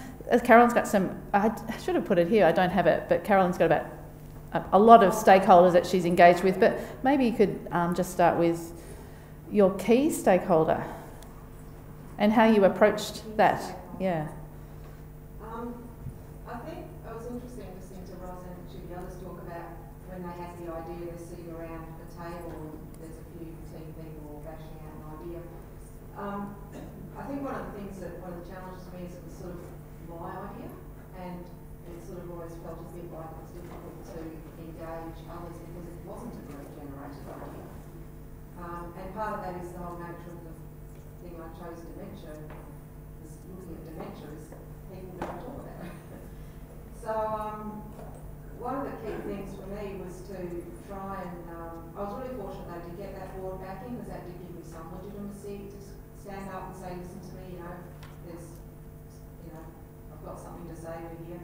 Carolyn's got I should have put it here, I don't have it, but Carolyn's got about a lot of stakeholders that she's engaged with, but maybe you could just start with your key stakeholder and how you approached that. Yeah. I think it was interesting listening to Ros and the others talk about when they had the idea, they're sitting around a table and there's a few team people bashing out an idea. I think one of the challenges for me is it was sort of my idea, and it sort of always felt a bit like it was difficult to engage others because it wasn't a group generated idea. And part of that is the whole nature of the thing I chose, dementia. Looking at dementia is people don't talk about it. So one of the key things for me was to try and, I was really fortunate though to get that board backing, because that did give me some legitimacy to stand up and say, listen to me, I've got something to say over here.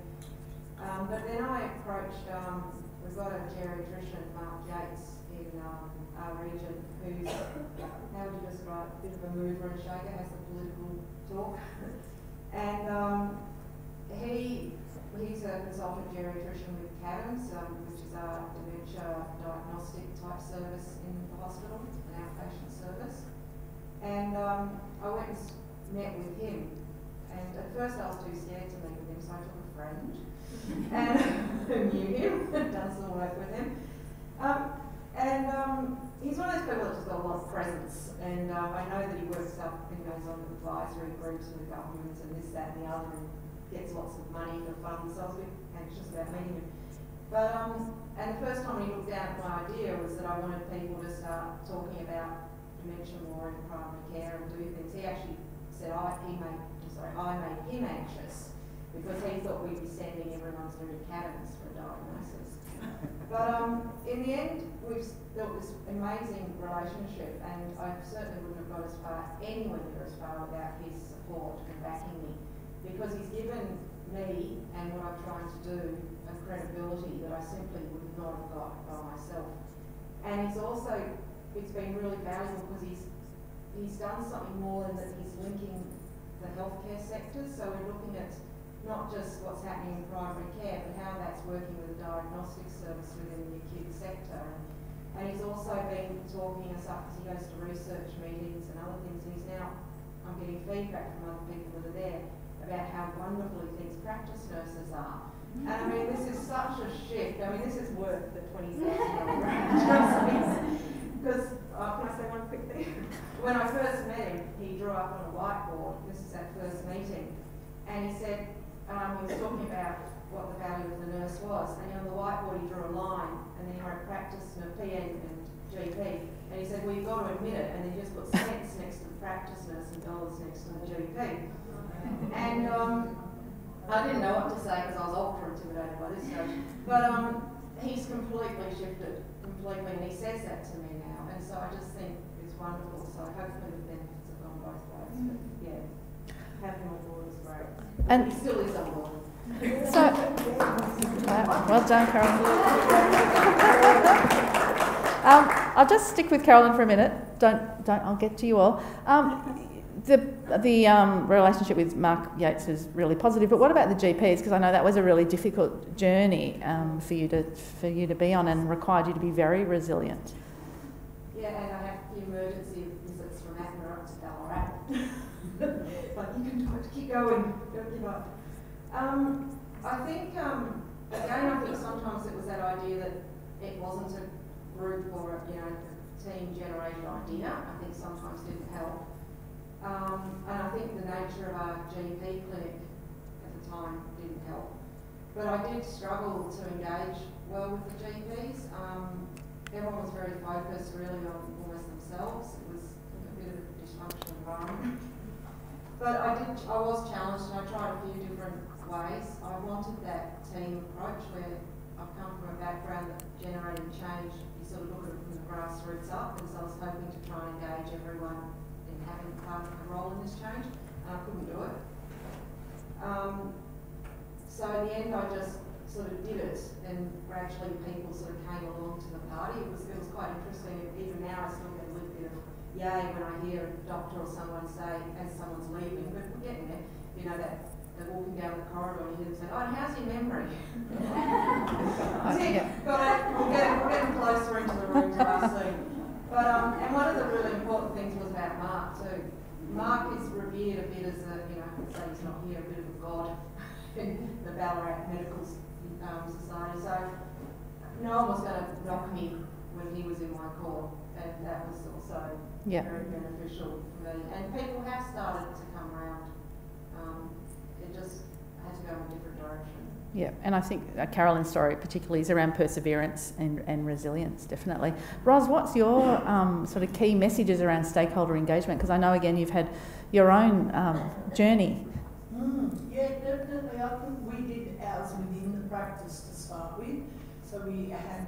But then I approached, we've got a geriatrician, Mark Yates, in our region, who's, how would you describe, a bit of a mover and shaker, has the political talk. And he's a consultant geriatrician with Competence, which is our dementia diagnostic type service in the hospital, an outpatient service. And I went and met with him, And at first I was too scared to meet with him, so I took a friend and who knew him, done some work with him. He's one of those people that's just got a lot of presence, and I know that he works up and goes on advisory groups with governments and this, that and the other, and gets lots of money for funds, so I was a bit anxious about meeting him. But, and the first time he looked down at my idea was that I wanted people to start talking about dementia more in primary care and do things. He actually said I made him anxious because he thought we'd be sending everyone to cabins for a diagnosis. But in the end, we've built this amazing relationship, and I certainly wouldn't have got as far, anywhere near as far, without his support and backing me, because he's given me and what I'm trying to do a credibility that I simply would not have got by myself. And it's been really valuable because he's done something more in that he's linking the healthcare sector, so we're looking at not just what's happening in primary care, but how that's working with the diagnostic service within the acute sector. And he's also been talking us up as he goes to research meetings and other things, and I'm getting feedback from other people that are there about how wonderful he thinks practice nurses are. And I mean, this is such a shift. I mean, this is worth the $20,000 grant. Because, can I say one quick thing? When I first met him, he drew up on a whiteboard, this is our first meeting, and he said, he was talking about what the value of the nurse was, and on the whiteboard he drew a line, and then he wrote practice and a PN and GP, and he said, well, you've got to admit it, and then he just put cents next to the practice nurse and dollars next to the GP. And I didn't know what to say because I was ultra intimidated by this stage, but he's completely shifted, and he says that to me now, and so I just think it's wonderful, so hopefully the benefits have gone both ways, but yeah, having him on board is great. And he still is on board. So, well done, Carolyn. I'll just stick with Carolyn for a minute. Don't. I'll get to you all. The relationship with Mark Yates is really positive. But what about the GPs? Because I know that was a really difficult journey for you to be on, and required you to be very resilient. Yeah, and I have the emergency visits from APNA up to Ballarat. But you can do it. Keep going. Don't give up. I think, again, I think sometimes it was that idea that it wasn't a group or a team-generated idea. I think sometimes didn't help. And I think the nature of our GP clinic at the time didn't help. But I did struggle to engage well with the GPs. Everyone was very focused really on almost themselves. It was a bit of a dysfunctional environment. But I was challenged, and I tried a few different ways. I wanted that team approach where I've come from a background that generating change, you sort of look at it from the grassroots up, and so I was hoping to try and engage everyone in having part of a role in this change, and I couldn't do it. So in the end I just sort of did it, and gradually people sort of came along to the party. It was quite interesting. Even now I still get a little bit of yay when I hear a doctor or someone say, as someone's leaving, but we're getting there, that they're walking down the corridor and you hear them say, oh, and how's your memory? We're getting closer into the room to be seen. But, and one of the really important things was about Mark too. Mark is revered a bit as a, I could say he's not here, a bit of a god in the Ballarat Medical Society. So no one was going to knock me when he was in my court, and that was also very beneficial for me. And people have started to come around. It just had to go in a different direction. Yeah, and I think Carolyn's story particularly is around perseverance and resilience, definitely. Ros, what's your sort of key messages around stakeholder engagement? Because I know, again, you've had your own journey. Yeah, definitely. I think we did ours within the practice to start with. So we had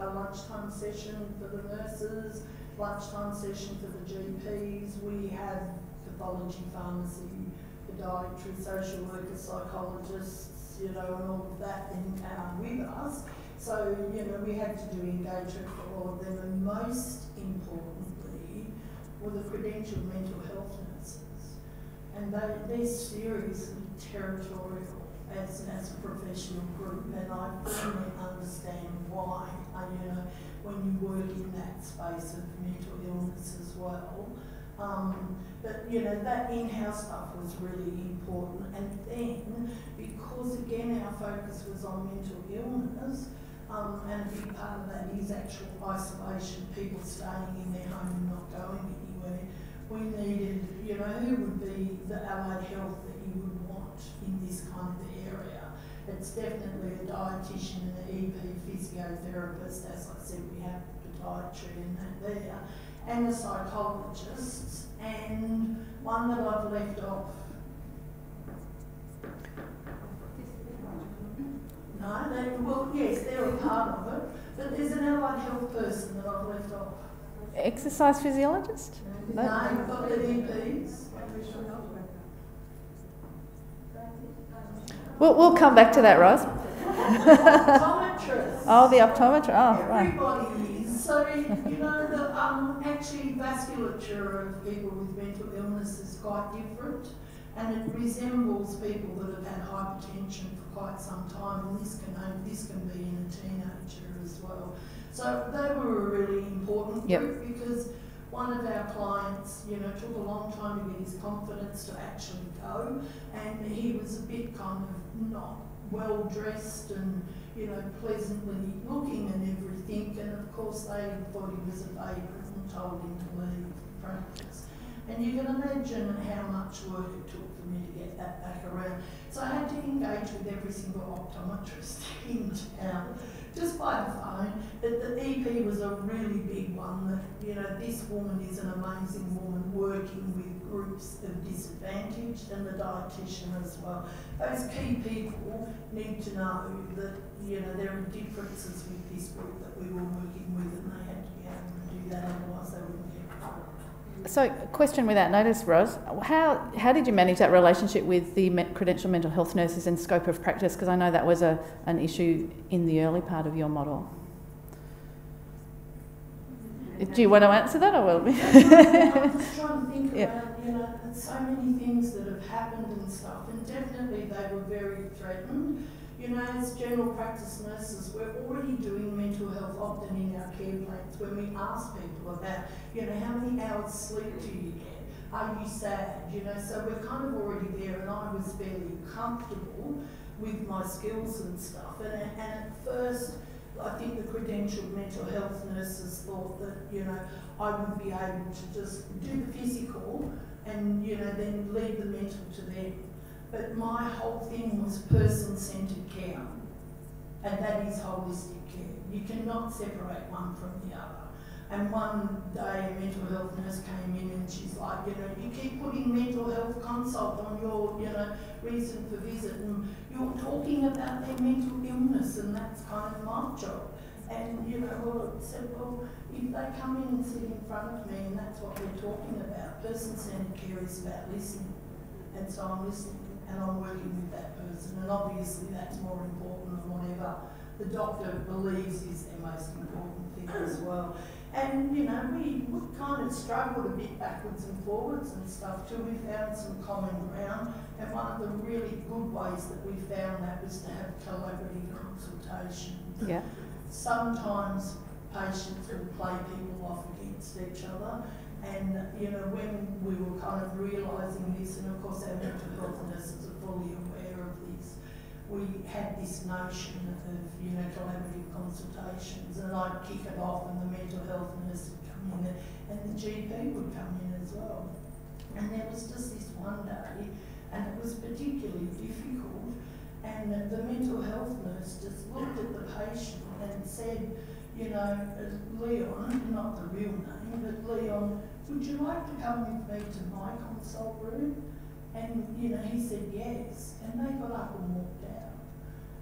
a lunchtime session for the nurses, lunchtime session for the GPs. We had pathology, pharmacy, podiatry, social workers, psychologists, and all of that with us. So, we had to do engagement for all of them, and most importantly were the credentialed mental health nurses. And they're seriously territorial as a professional group, and I firmly understand why, when you work in that space of mental illness as well. But, you know, that in-house stuff was really important. And then, because again our focus was on mental illness, and a big part of that is actual isolation, people staying in their home and not going anywhere, we needed, you know, who would be the allied health that you would want in this kind of area. It's definitely a dietitian and an EP physiotherapist, as I said, we have podiatry and that there, and the psychologists, and one that I've left off. No, well, yes, they're a part of it, but there's an allied health person that I've left off. Exercise physiologist? No, you've got the EPs. We'll come back to that, Ros. Optometrists. Oh, the optometrist. Oh, right. Everybody is. So, you know, the actually vasculature of people with mental illness is quite different, and it resembles people that have had hypertension for quite some time, and this can be in a teenager as well. So they were a really important group because one of our clients, you know, took a long time to get his confidence to actually go, and he was a bit kind of not well dressed and, you know, pleasantly looking and everything, and of course they thought he was a vagrant and told him to leave practice. And you can imagine how much work it took for me to get that back around. So I had to engage with every single optometrist in town, just by the phone. But the EP was a really big one that, you know, this woman is an amazing woman working with groups of disadvantaged, and the dietitian as well. Those key people need to know that, you know, there are differences with this group that we were working with, and they had to be able to do that, otherwise they wouldn't get it. So, question without notice, Ros. How did you manage that relationship with the credentialed mental health nurses and scope of practice? Because I know that was an issue in the early part of your model. Do you want to answer that, or will we? I'm just trying to think about, you know, there's so many things that have happened and stuff, and definitely they were very threatened. You know, as general practice nurses, we're already doing mental health often in our care plans when we ask people about, you know, how many hours sleep do you get? Are you sad? You know, so we're kind of already there, and I was fairly comfortable with my skills and stuff. And at first, I think the credentialed mental health nurses thought that, you know, I would be able to just do the physical and, you know, then leave the mental to them. But my whole thing was person-centred care, and that is holistic care. You cannot separate one from the other. And one day a mental health nurse came in and she's like, you know, you keep putting mental health consult on your, you know, reason for visit, and you're talking about their mental illness, and that's kind of my job. And, you know, well, it said, well, if they come in and sit in front of me and that's what we're talking about, person-centred care is about listening. And so I'm listening and I'm working with that person, and obviously that's more important than whatever the doctor believes is their most important thing as well. And, you know, we kind of struggled a bit backwards and forwards and stuff till we found some common ground, and one of the really good ways that we found that was to have collaborative consultations. Yeah. Sometimes patients would play people off against each other, and, you know, when we were kind of realising this, and of course our mental health nurses are fully aware of this, we had this notion of, you know, collaborative consultations, and I'd kick it off and the mental health nurse would come in and the GP would come in as well. And there was just this one day, and it was particularly difficult, and the mental health nurse just looked at the patient and said, you know, Leon, not the real name, but Leon, would you like to come with me to my consult room? And, you know, he said yes, and they got up and walked out.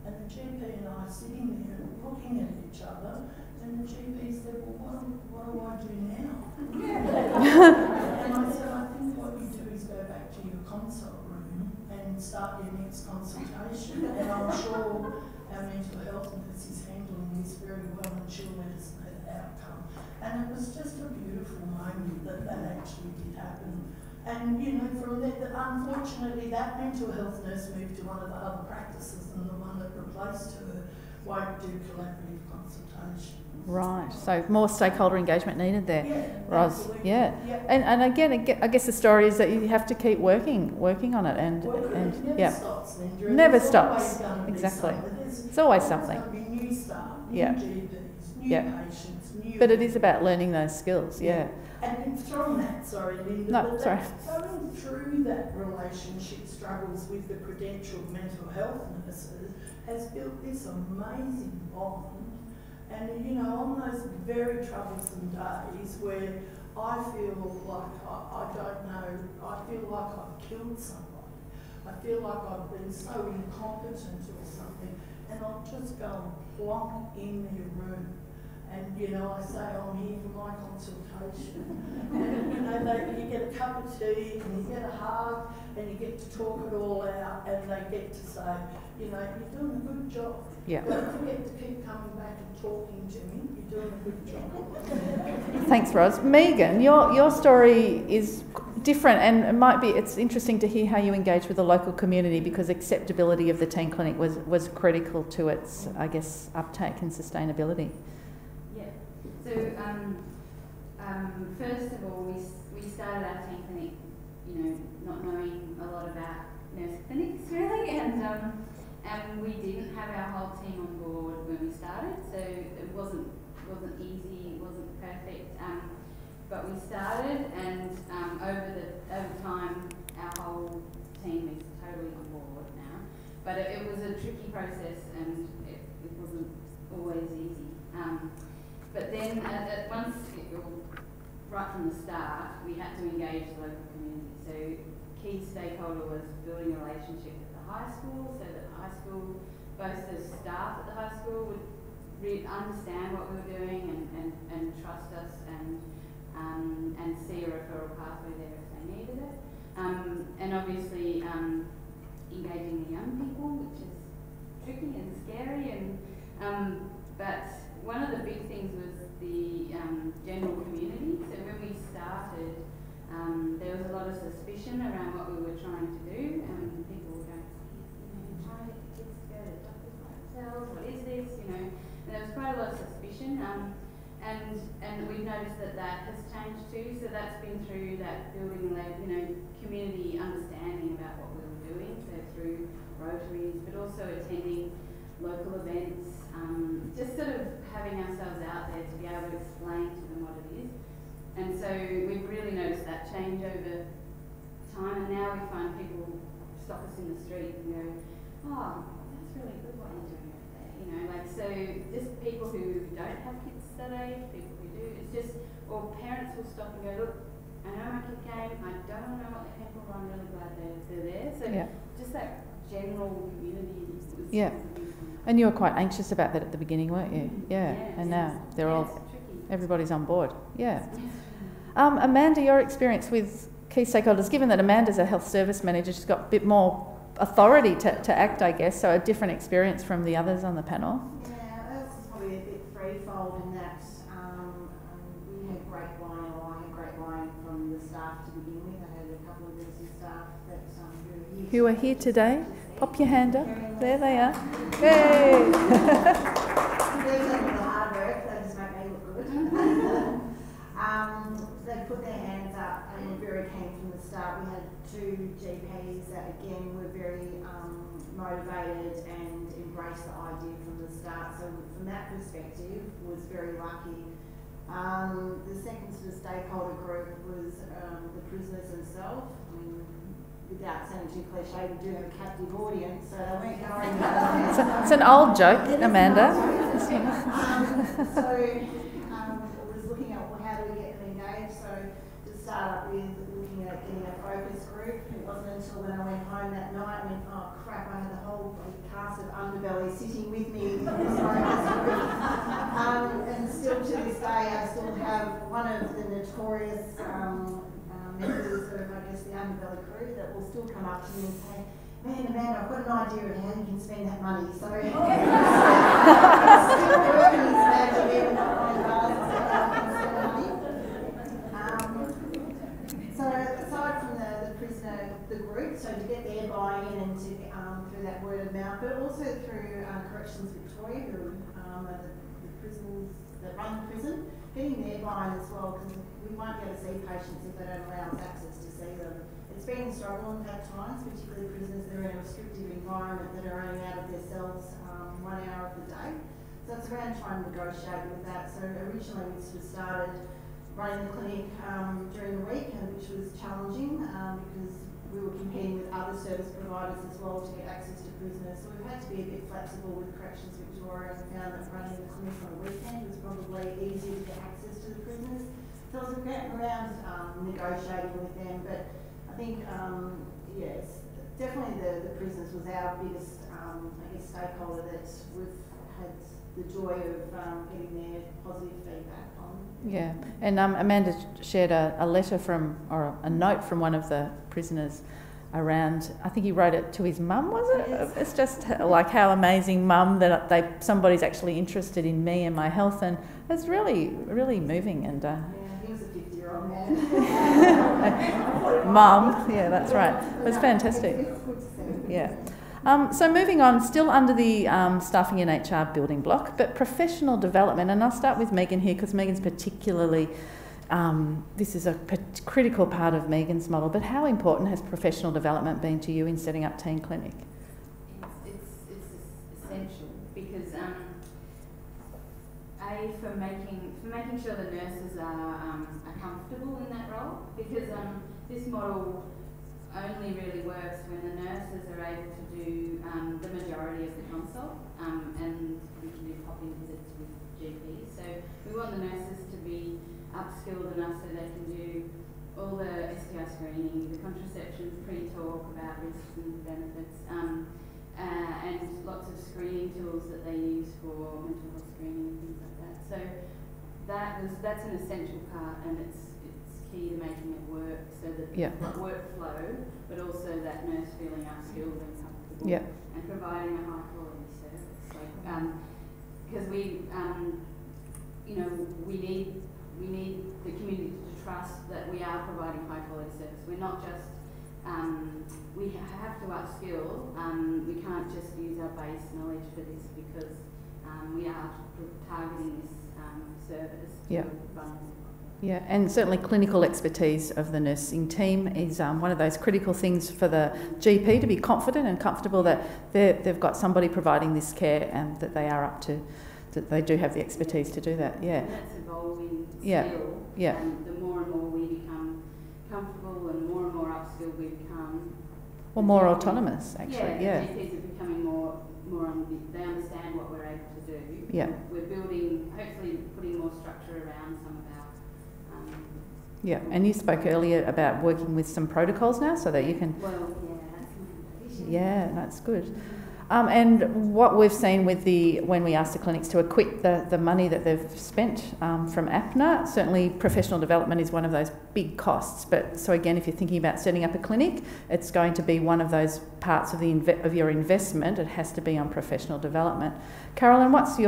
And the GP and I sitting there looking at each other, and the GP said, well, what do I do now? And I said, I think what you do is go back to your consult room and start your next consultation, and I'm sure our mental health nurse is handling this very well, and she'll let us know the outcome. And it was just a beautiful moment that actually did happen. And, you know, from there, unfortunately, that mental health nurse moved to one of the other practices, and the one that replaced her won't do collaborative consultation. Right, so more stakeholder engagement needed there, Yeah, Ros. absolutely. Yeah, Yep. and again, I guess the story is that you have to keep working on it, and It never yeah, stops, Linda. never There's stops. always gonna be Exactly. something. It's always something. There's going to be new staff, new Yeah. GPs, new Yeah. patients, new. But it is about learning those skills. Yeah. And from that, sorry, Linda, No, but sorry. going through that relationship struggles with the credentialed mental health nurses has built this amazing bond. And, you know, on those very troublesome days where I feel like I don't know, I feel like I've killed somebody, I feel like I've been so incompetent or something, and I'll just go and plonk in their room. And, you know, I say, I'm here for my consultation. And, you know, you get a cup of tea and you get a hug and you get to talk it all out, and they get to say, you know, you're doing a good job. Yeah. Don't forget to keep coming back and talking to me. You're doing a good job. Thanks, Ros. Megan, your story is different, and it's interesting to hear how you engage with the local community, because acceptability of the teen clinic was critical to its, I guess, uptake and sustainability. Yeah. So first of all, we started our teen clinic, you know, not knowing a lot about nurse clinics really, and we didn't have our whole team on board when we started, so it wasn't easy, it wasn't perfect, but we started, and over time our whole team is totally on board now. But it was a tricky process, and it wasn't always easy. But then right from the start, we had to engage the local community. So key stakeholder was building a relationship with the high school, so that the high school, both the staff at the high school would understand what we were doing and trust us and see a referral pathway there if they needed it. And obviously engaging the young people, which is tricky and scary, but one of the big things was the general community. So when we started, there was a lot of suspicion around what we were trying to do, and people were going, trying to get kids to go to doctors by themselves, what is this, and there was quite a lot of suspicion, and we've noticed that has changed too. So that's been through that building, community understanding about what we were doing, so through Rotaries, but also attending local events, just sort of having ourselves out there to be able to explain to them what it is. And so we've really noticed that change over time, and now we find people stop us in the street and go, oh, that's really good what you're doing over there, so just people who don't have kids that age, people who do, it's just, or parents will stop and go, look, I know my kid came, I don't know what they came for, but I'm really glad they're there. So just that general community was And you were quite anxious about that at the beginning, weren't you? Yeah. And now they're everybody's on board. Yeah. Amanda, your experience with key stakeholders, given that Amanda's a health service manager, she's got a bit more authority to act, I guess, so a different experience from the others on the panel. Yeah, that's probably a bit threefold in that we had grapevine, or I had grapevine from the staff to begin with. I had a couple of nursing staff that who are here today. Pop your hand up. There they are. Yay! They're doing the hard work, they just make me look good. They put their hands up and were very keen from the start. We had 2 GPs that again were very motivated and embraced the idea from the start. So from that perspective, was very lucky. The second sort of stakeholder group was the prisoners themselves. I mean, without sounding too cliche, we do have a captive audience, so they weren't going. It's an old joke, Amanda. So it was looking at how do we get them engaged. So to start up with looking at getting a focus group. It wasn't until when I went home that night and went, oh crap, I had the whole cast of Underbelly sitting with me in this focus group. And still to this day, I still have one of the notorious members of, I guess, the Underbelly crew that will still come up to me and say, man, Amanda, I've got an idea of how you can spend that money. So still working his magic even behind bars and stuff like that, spend money. So aside from the prisoner, the group, so to get their buy-in and to through that word of limited amount, but also through Corrections Victoria, who are the prisons that run the prison, getting their buy-in as well, because we might be able to see patients if they don't allow us access to see them. It's been a struggle at times, particularly prisoners that are in a restrictive environment that are only out of their cells 1 hour of the day. So it's around trying to negotiate with that. So originally we sort of started running the clinic during the week, which was challenging because we were competing with other service providers as well to get access to prisoners. So we've had to be a bit flexible with Corrections Victoria and found that running the clinic on a weekend was probably easier to get access to the prisoners. So I was around negotiating with them, but I think, yes, definitely the prisoners was our biggest, stakeholder that we've had the joy of getting their positive feedback on. Yeah, and Amanda shared a letter from, or a note from one of the prisoners around, I think he wrote it to his mum, was it? Yes. It's just like how amazing, mum, that somebody's actually interested in me and my health, and it's really, really moving. And yeah, he was a 50-year-old man. Mum, yeah, that's right. It was fantastic. It's good to see. Yeah. So moving on, still under the staffing and HR building block, but professional development, and I'll start with Meghan here because Meghan's particularly, this is a critical part of Meghan's model, but how important has professional development been to you in setting up Teen Clinic? It's essential because for making sure the nurses are comfortable in that role, because this model only really works when the nurses are able to do the majority of the consult, and we can do pop-in visits with GPs. So we want the nurses to be upskilled enough so they can do all the STI screening, the contraception pre-talk about risks and benefits, and lots of screening tools that they use for mental health screening and things like that. So that's an essential part, and it's key to making it work, so that workflow, but also that nurse feeling upskilled and comfortable, and providing a high quality service. Because we need the community to trust that we are providing high quality service. We're not just we have to upskill. We can't just use our base knowledge for this, because we are targeting this service to vulnerable. Yeah, and certainly clinical expertise of the nursing team is one of those critical things for the GP to be confident and comfortable that they've got somebody providing this care and that they are up to, that they do have the expertise to do that. Yeah. And that's evolving still. Yeah. And the more and more we become comfortable and more upskilled we become. Or more autonomous, actually. Yeah. The GPs are becoming more they understand what we're able to do. Yeah. We're building, hopefully putting more structure around some of our. Yeah, and you spoke earlier about working with some protocols now, so that you can. Well, yeah, that's my vision. Yeah, that's good. And what we've seen with when we ask the clinics to acquit the money that they've spent from APNA, certainly professional development is one of those big costs. But so again, if you're thinking about setting up a clinic, it's going to be one of those parts of your investment. It has to be on professional development. Carolyn, what's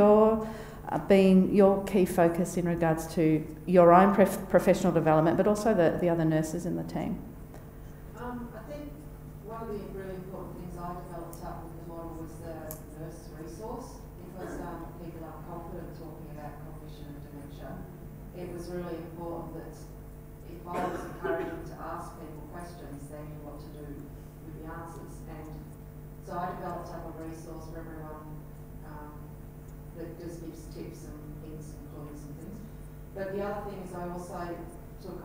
been your key focus in regards to your own professional development, but also the other nurses in the team? I think one of the really important things I developed up with the model was the nurse resource, because people are confident talking about cognition and dementia. It was really important that if I was encouraging to ask people questions, they knew what to do with the answers. And so I developed up a resource for everyone that just gives tips and hints and clues and things. But the other thing is I also took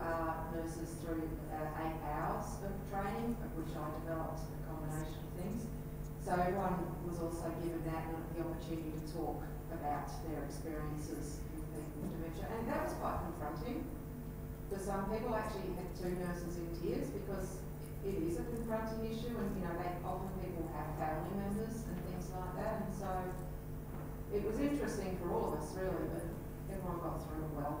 nurses through 8 hours of training, which I developed a combination of things. So everyone was also given that and the opportunity to talk about their experiences with people with dementia. And that was quite confronting. For some people, actually had 2 nurses in tears, because it is a confronting issue, and often people have family members and things like that. And so it was interesting for all of us, really, but everyone got through it well.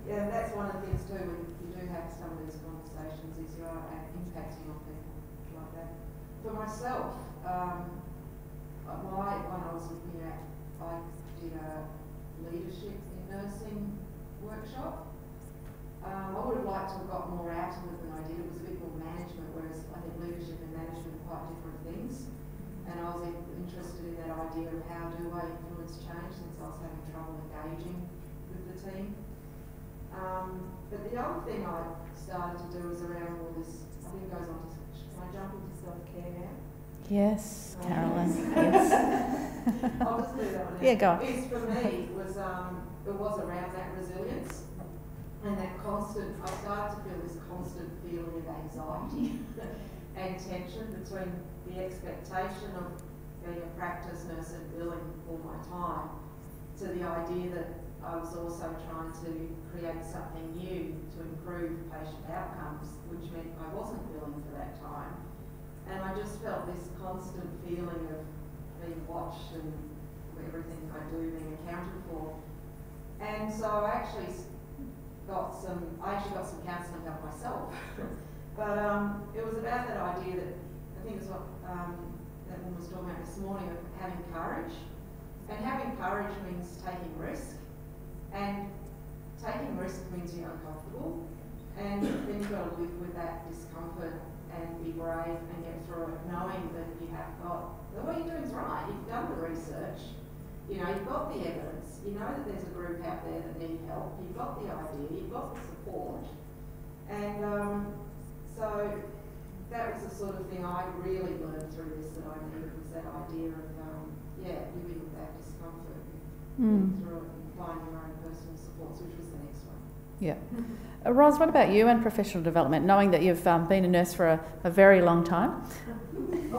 Yeah, that's one of the things too, when you do have some of these conversations, is you are impacting on people like that. For myself, when I was looking at, I did a leadership in nursing workshop. I would have liked to have got more out of it than I did. It was a bit more management, whereas I think leadership and management are quite different things. interested in that idea of how do I influence change, since I was having trouble engaging with the team. But the other thing I started to do is around all this, I think it goes on to, can I jump into self-care now? Yes, Carolyn, yes. I'll just do that one now. Yeah, go on. This for me was, it was around that resilience and that constant, I started to feel this constant feeling of anxiety and tension between the expectation of being a practice nurse and billing all my time to the idea that I was also trying to create something new to improve patient outcomes, which meant I wasn't billing for that time. And I just felt this constant feeling of being watched and everything I do being accounted for. And so I actually got some counselling help myself. But it was about that idea that, I think it's what that woman was talking about this morning, of having courage. And having courage means taking risk. And taking risk means you're uncomfortable. And then you've got to live with that discomfort and be brave and get through it, knowing that you have got, what you're doing is right. You've done the research, you know, you've got the evidence, you know that there's a group out there that need help, you've got the idea, you've got the support. And so that was the sort of thing I really learned through this that I needed, was that idea of, living with that discomfort, getting through it and finding your own personal supports, which was the next one. Yeah. Ros, what about you and professional development, knowing that you've been a nurse for a very long time? Been there,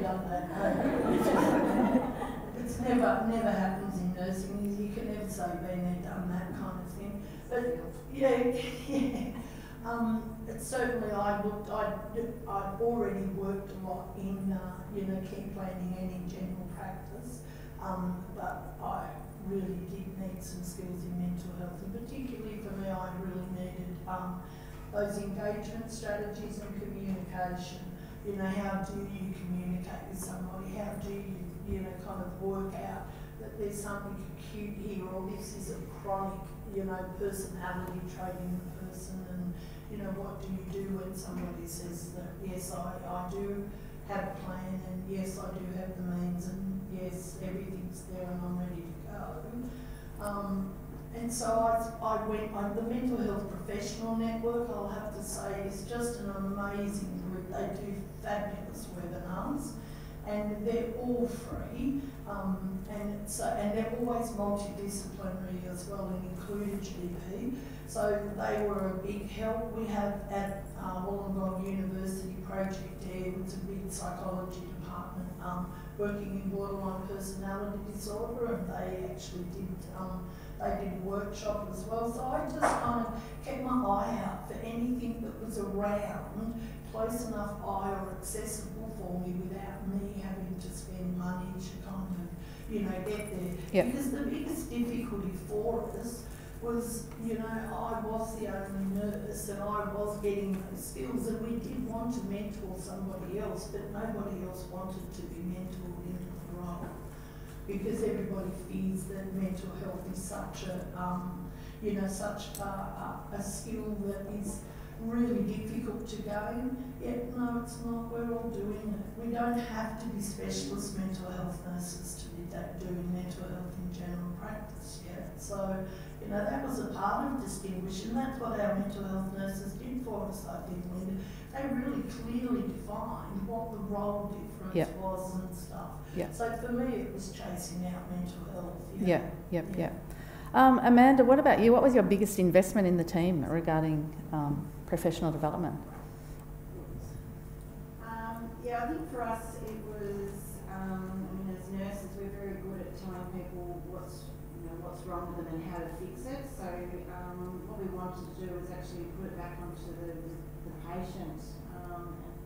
done that. It's never happens in nursing. You can never say been there, done that kind of thing. But it's certainly I'd already worked a lot in care planning and in general practice, but I really did need some skills in mental health, and particularly for me, I really needed those engagement strategies and communication. You know, how do you communicate with somebody? How do you, kind of work out that there's something acute here, or this is a chronic, personality trait in the person, and, what do you do when somebody says that, yes, I do have a plan, and yes, I do have the means, and yes, everything's there and I'm ready to go. And so I went on the Mental Health Professional Network, I'll have to say, is just an amazing group. They do fabulous webinars, and they're all free, and they're always multidisciplinary as well, and include a GP. So they were a big help. We have at Wollongong University Project Air, it's a big psychology department working in borderline personality disorder, and they actually did a workshop as well. So I just kind of kept my eye out for anything that was around, close enough by or accessible for me without me having to spend money to kind of, get there. Yep. Because the biggest difficulty for us was, I was the only nurse and I was getting those skills, and we did want to mentor somebody else, but nobody else wanted to be mentored into the role, because everybody fears that mental health is such a, a skill that is really difficult to gain. Yet no, it's not. We're all doing it. We don't have to be specialist mental health nurses to be doing mental health in general practice yet. So, that was a part of Distinguish, and that's what our mental health nurses did for us, I think, Linda. They really clearly defined what the role difference was and stuff. Yep. So for me, it was chasing out mental health. Amanda, what about you? What was your biggest investment in the team regarding professional development? I think for us it was, as nurses, we're very good at telling people what's wrong with them and how to fix it. So what we wanted to do was actually put it back onto the patient,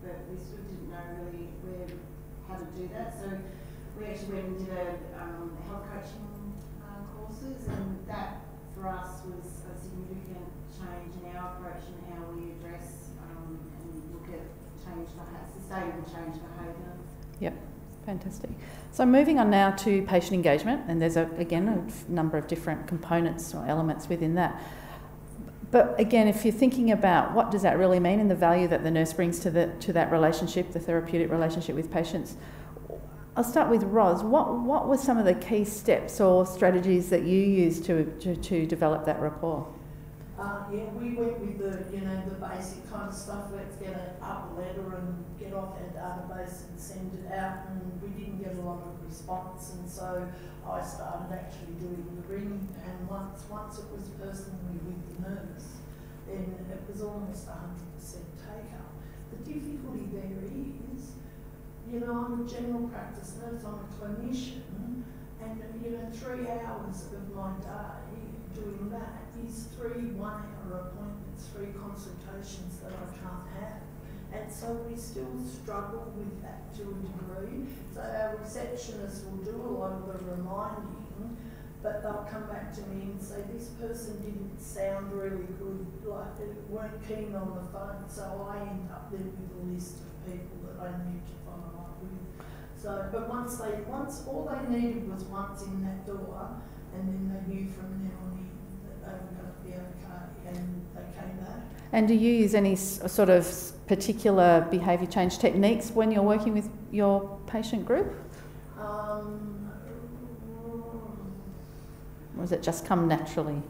but we still didn't know really how to do that. So we actually went and did health coaching courses, and that for us was a significant change in our approach and how we address and look at sustainable change behaviour. Yep, fantastic. So moving on now to patient engagement, and there's again a number of different components or elements within that. But again, if you're thinking about what does that really mean and the value that the nurse brings to that relationship, the therapeutic relationship with patients, I'll start with Ros. What were some of the key steps or strategies that you used to develop that rapport? Yeah, we went with the basic kind of stuff. Let's get up a letter and get off our database and send it out. And we didn't get a lot of response, and so I started actually doing the ringing. And once it was personally with the nurse, then it was almost 100% take up. The difficulty there is, I'm a general practice nurse. I'm a clinician, and 3 hours of my day doing that is 3 1-hour appointments, 3 consultations that I can't have. And so we still struggle with that to a degree. So our receptionists will do a lot of the reminding, but they'll come back to me and say, this person didn't sound really good, like they weren't keen on the phone. So I end up there with a list of people that I need to follow up with. So, but once all they needed was once in that door, and then they knew from there on in that they were going to be okay, and they came back. And do you use any sort of particular behaviour change techniques when you're working with your patient group? Or does it just come naturally?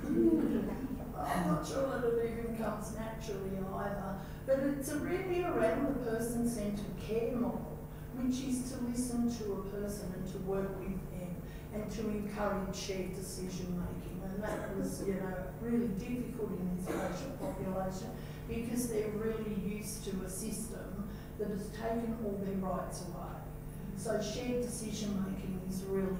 I'm not sure that it even comes naturally either, but it's really around the person-centred care model, which is to listen to a person and to work with them and to encourage shared decision making. And that was, really difficult in this patient population because they're really used to a system that has taken all their rights away. So shared decision making is really,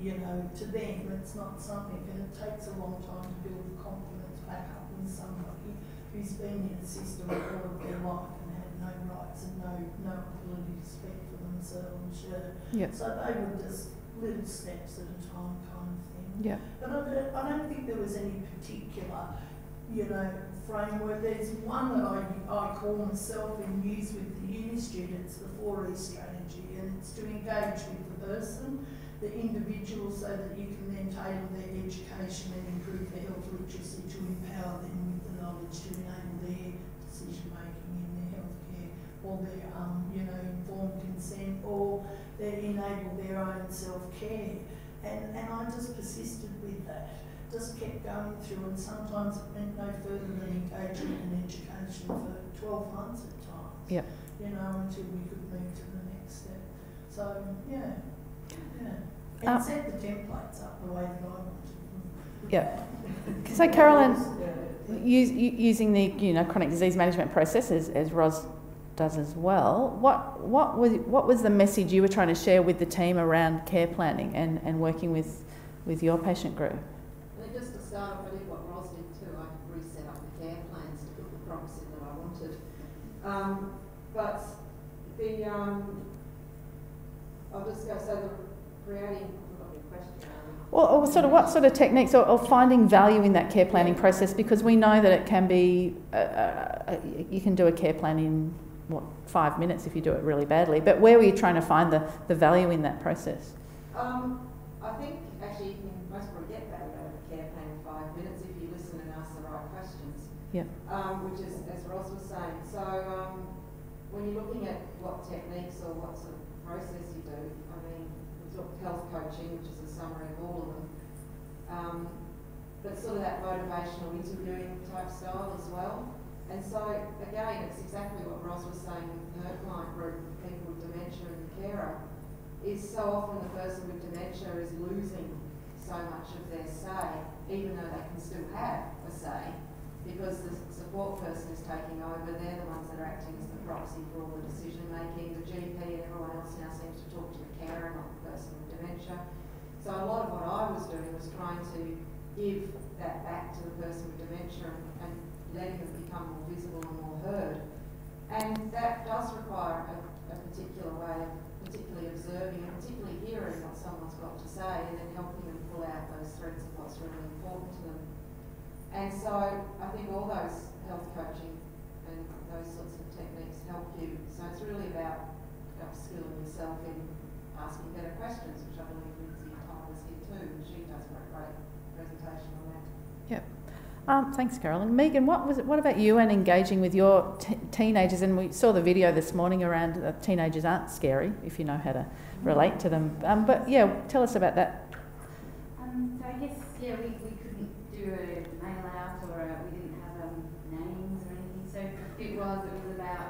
to them, it's not something, and it takes a long time to build confidence back up in somebody who's been in a system all of their life and had no rights and no ability to speak for themselves. Yep. So they were just little steps at a time kind of thing. Yeah. But I don't think there was any particular, framework. There's one that I call myself and use with the uni students, the 4E strategy, and it's to engage with the person, the individual, so that you can then tailor their education and improve their health literacy to empower them with the knowledge to enable their decision making in their healthcare, or their informed consent, or they enable their own self-care. And I just persisted with that, just kept going through, and sometimes it went no further than engagement and education for 12 months at times. Yep. Until we could move to the next step. So and set the templates up the way that I wanted them. Yeah. So Carolyn, using the chronic disease management process as Ros does as well, what was the message you were trying to share with the team around care planning and working with your patient group? I think just to start off, I did what Ros did too. I reset up the care plans to put the prompts in that I wanted. But the I'll just go, so the creating, I've got your question. Well, what sort of techniques or finding value in that care planning process, because we know that it can be, you can do a care plan in 5 minutes if you do it really badly, but where were you trying to find the value in that process? I think actually you can most probably get value out of a care plan in 5 minutes if you listen and ask the right questions. Yeah. Which is, as Ros was saying, so when you're looking at what techniques or what sort of process you do, I mean, we talk health coaching, which is a summary of all of them, but sort of that motivational interviewing type style as well. And so, again, it's exactly what Ros was saying with her client group, people with dementia and the carer, is so often the person with dementia is losing so much of their say, even though they can still have a say, because the support person is taking over. They're the ones that are acting as the proxy for all the decision making. The GP and everyone else now seems to talk to the carer, not the person with dementia. So a lot of what I was doing was trying to give that back to the person with dementia and letting them become more visible and more heard. And that does require a particular way of particularly observing and particularly hearing what someone's got to say, and then helping them pull out those threads of what's really important to them. And so I think all those health coaching and those sorts of techniques help you. So it's really about upskilling yourself in asking better questions, which I believe Lindsay Tyler's here too. She does a great presentation on that. Yep. Thanks, Carol. And Megan, what about you and engaging with your teenagers? And we saw the video this morning around teenagers aren't scary if you know how to relate to them. But yeah, tell us about that. So I guess, yeah, we couldn't do a mail out, or we didn't have names or anything. So it was about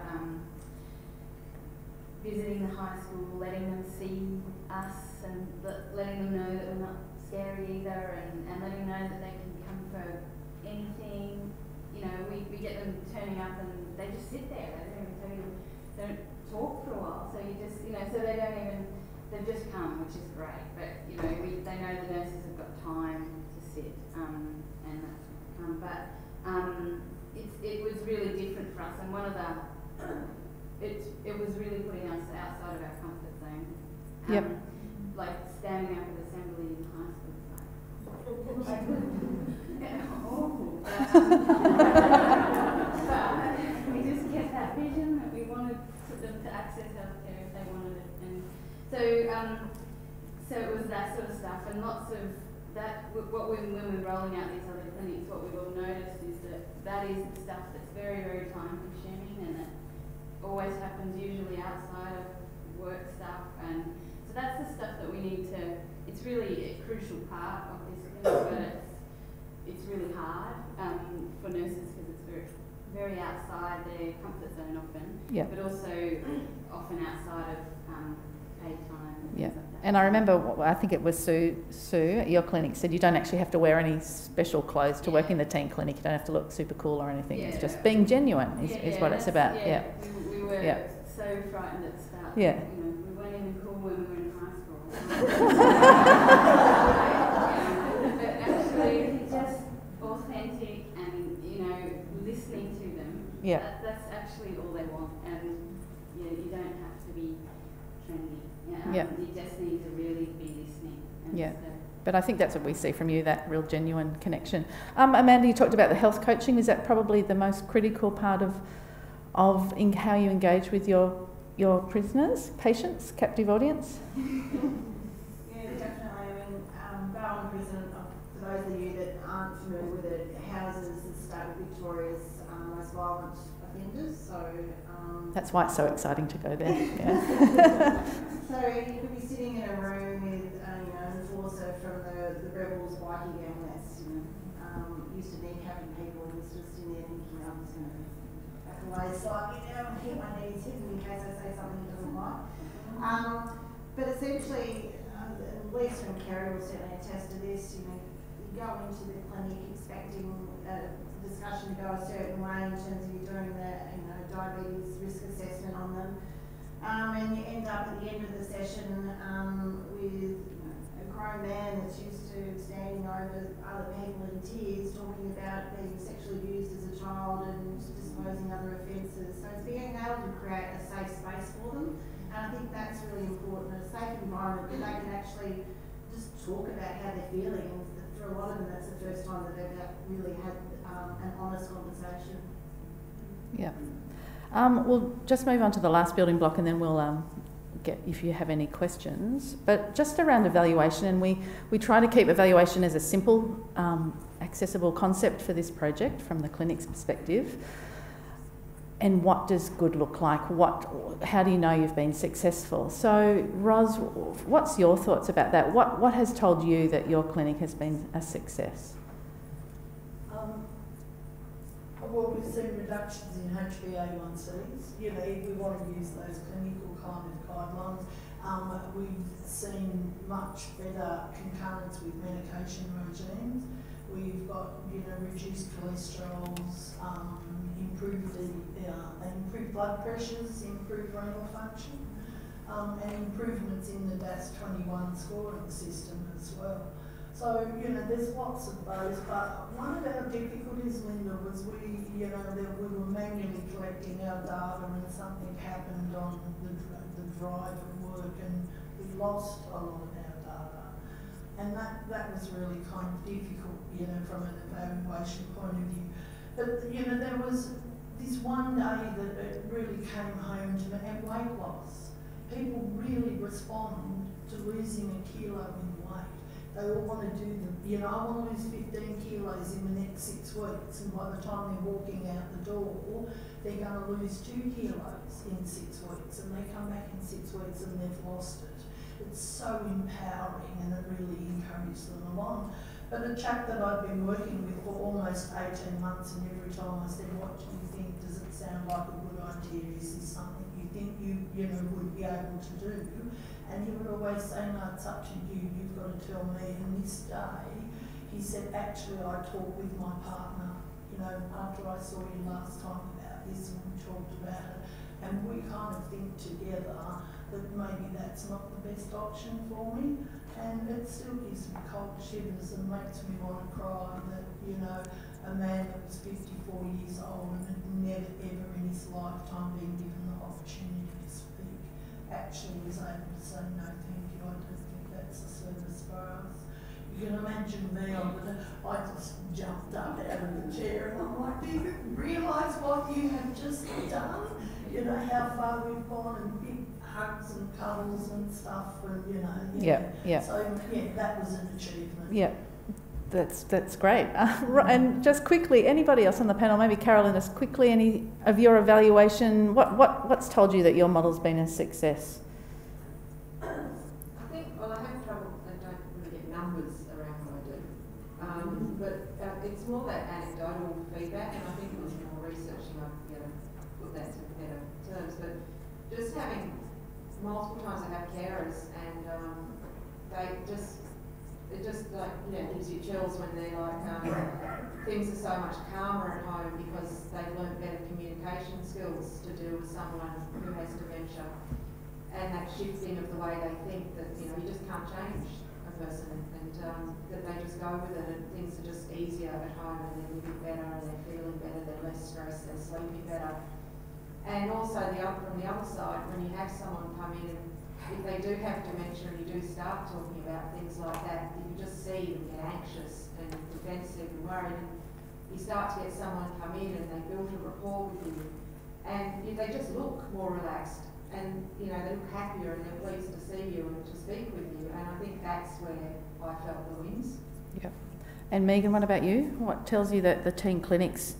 visiting the high school, letting them see us and letting them know that we're not scary either, and letting them know that they can come for anything. You know, we get them turning up and they just sit there. They don't even tell you, they don't talk for a while. So you just, you know, so they don't even, they've just come, which is great. But, you know, they know the nurses have got time to sit, it was really different for us. And one of the, it was really putting us outside of our comfort zone. Yep. Like standing up at assembly in high school. Awful. But we just kept that vision that we wanted them to access healthcare if they wanted it, and so it was that sort of stuff, and lots of that. When we're rolling out these other clinics, what we've all noticed is that is the stuff that's very, very time consuming, and it always happens usually outside of work stuff, and so that's the stuff that we need to. It's really a crucial part of this clinic, but it's really hard for nurses because it's very, very outside their comfort zone often, yep. but also often outside of paid time. And yeah. things like that. And I remember, I think it was Sue at your clinic said you don't actually have to wear any special clothes to work in the teen clinic. You don't have to look super cool or anything. It's just being genuine is what it's about. Yeah. We were so frightened at the start. Yeah. You know, we weren't even cool when we were in high school. But actually, just authentic and, you know, listening to them. Yeah. That's actually all they want. And you don't have to be trendy. Yeah. You just need to really be listening. Yeah. But I think that's what we see from you, that real genuine connection. Amanda, you talked about the health coaching. Is that probably the most critical part of how you engage with your prisoners, patients, captive audience? Yeah, definitely. I mean, Govan Prison, for those of you that aren't familiar with it, houses the state of Victoria's most violent offenders. So that's why it's so exciting to go there. Yeah. So you could be sitting in a room with an enforcer from the rebels bikie gang that's used to kneecapping people, and was just in there thinking, I'm just going to back away slightly now and keep my knees hidden in case I say something he doesn't like. But essentially, Lisa and Kerry will certainly attest to this. You go into the clinic expecting a discussion to go a certain way in terms of you doing the diabetes risk assessment on them. And you end up at the end of the session with a grown man that's used to standing over other people in tears, talking about being sexually abused as a child and disclosing other offences. So it's being able to create a safe space for them. And I think that's really important, a safe environment where they can actually just talk about how they're feeling. And for a lot of them, that's the first time that they've really had an honest conversation. Yeah. We'll just move on to the last building block, and then we'll get if you have any questions. But just around evaluation, and we try to keep evaluation as a simple, accessible concept for this project from the clinic's perspective. And what does good look like? How do you know you've been successful? So, Ros, what's your thoughts about that? What has told you that your clinic has been a success? Well, we've seen reductions in HbA1cs. We want to use those clinical kind of guidelines. We've seen much better concurrence with medication regimes. We've got, reduced cholesterols, improved blood pressures, improved renal function, and improvements in the DAS21 scoring system as well. So, there's lots of those, but one of our difficulties, Linda, was we were manually collecting our data and something happened on the drive at work and we lost a lot of our data. And that was really kind of difficult, from an evaluation point of view. But, there was this one day that it really came home to me, and weight loss. People really respond to losing a kilo in weight. They all want to do I want to lose 15 kilos in the next 6 weeks, and by the time they're walking out the door, they're going to lose 2 kilos in 6 weeks, and they come back in 6 weeks and they've lost it. It's so empowering, and it really encourages them along. But a chap that I've been working with for almost 18 months, and every time I said, what do you think, does it sound like a good idea, is this something you think you would be able to do? And he would always say, no, it's up to you, you've got to tell me. And this day, he said, actually, I talked with my partner, after I saw you last time about this, and we talked about it, and we kind of think together that maybe that's not the best option for me. And it still gives me cold shivers and makes me want to cry that, a man that was 54 years old and had never ever in his lifetime been given the opportunity to speak, actually was able to say, no, thank you, I don't think that's a service for us. You can imagine me, I just jumped up out of the chair and I'm like, do you realise what you have just done? How far we've gone, and big hugs and cuddles and stuff, and Yeah. So that was an achievement. Yeah. That's great. And just quickly, anybody else on the panel, maybe Carolyn, just quickly, any of your evaluation, what's told you that your model's been a success? I think, I have trouble, I don't really get numbers around what I do, but it's more that anecdotal feedback, and I think it was more research, you might be able to put that to better terms, but just having multiple times I have carers, and it just gives you chills when they're like, things are so much calmer at home because they've learned better communication skills to deal with someone who has dementia, and that shifting of the way they think that you just can't change a person, and that they just go with it, and things are just easier at home, and they're living better, and they're feeling better, they're less stressed, they're sleeping better. And also from the other side, when you have someone come in, and if they do have dementia and you do start talking about things like that, you can just see them get anxious and defensive and worried, and you start to get someone come in and they build a rapport with you, and if they just look more relaxed, and they look happier, and they're pleased to see you and to speak with you, and I think that's where I felt the wins. Yep. And Megan, what about you? What tells you that the teen clinic's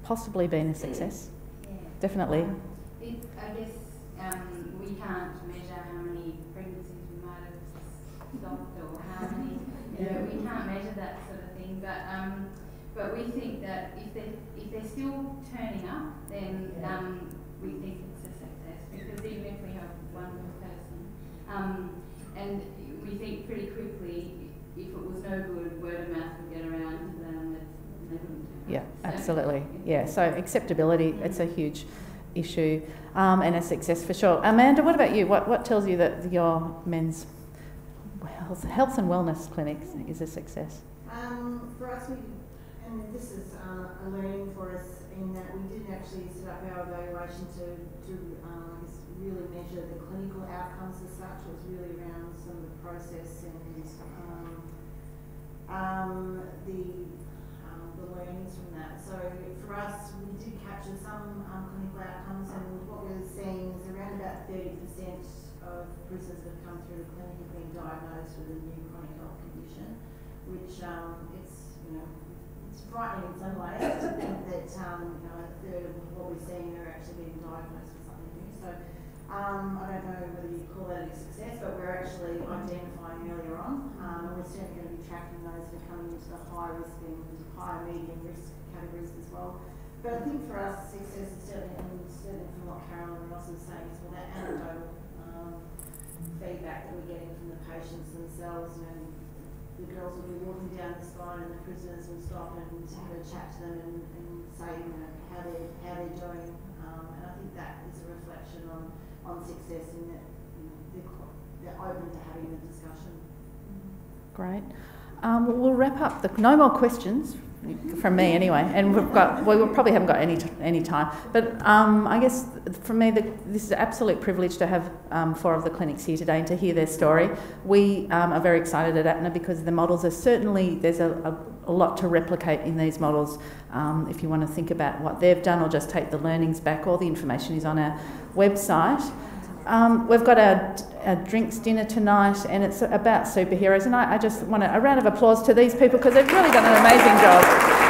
possibly been a success? Yeah. Definitely. I guess we can't measure how many pregnancies we might have stopped, or how many, we can't measure that sort of thing, but we think that if they're still turning up, then we think it's a success, because even if we have one good person, and we think pretty quickly, if it was no good, word of mouth would get around, then they wouldn't turn up. Yeah, absolutely. Yeah, so acceptability, it's a huge issue, and a success for sure. Amanda, what about you? What tells you that your men's health and wellness clinic is a success? For us, and this is a learning for us in that we didn't actually set up our evaluation to really measure the clinical outcomes as such. It was really around some of the process and the learnings from that. So for us, we did capture some clinical outcomes, and what we're seeing is around about 30% of prisoners that have come through the clinic have been diagnosed with a new chronic health condition, which it's frightening in some ways to think that a third of what we're seeing are actually being diagnosed with something new. So I don't know whether you call that a success, but we're actually identifying earlier on, and we're certainly going to be tracking those that are coming into the high risk and high medium risk categories as well. But I think for us, success is certainly from what Carolyn and Ross was saying, is that anecdotal feedback that we're getting from the patients themselves. The girls will be walking down the spine, and the prisoners will stop and have a chat to them and say how they're doing, and I think that is a reflection on success in that they're open to having the discussion. Great. We'll wrap up. No more questions from me anyway, and we probably haven't got any time. But I guess for me, this is an absolute privilege to have 4 of the clinics here today and to hear their story. We are very excited at APNA because the models are certainly, there's a lot to replicate in these models. If you want to think about what they've done or just take the learnings back, all the information is on our website. We've got our drinks dinner tonight, and it's about superheroes. And I just want a round of applause to these people because they've really done an amazing job.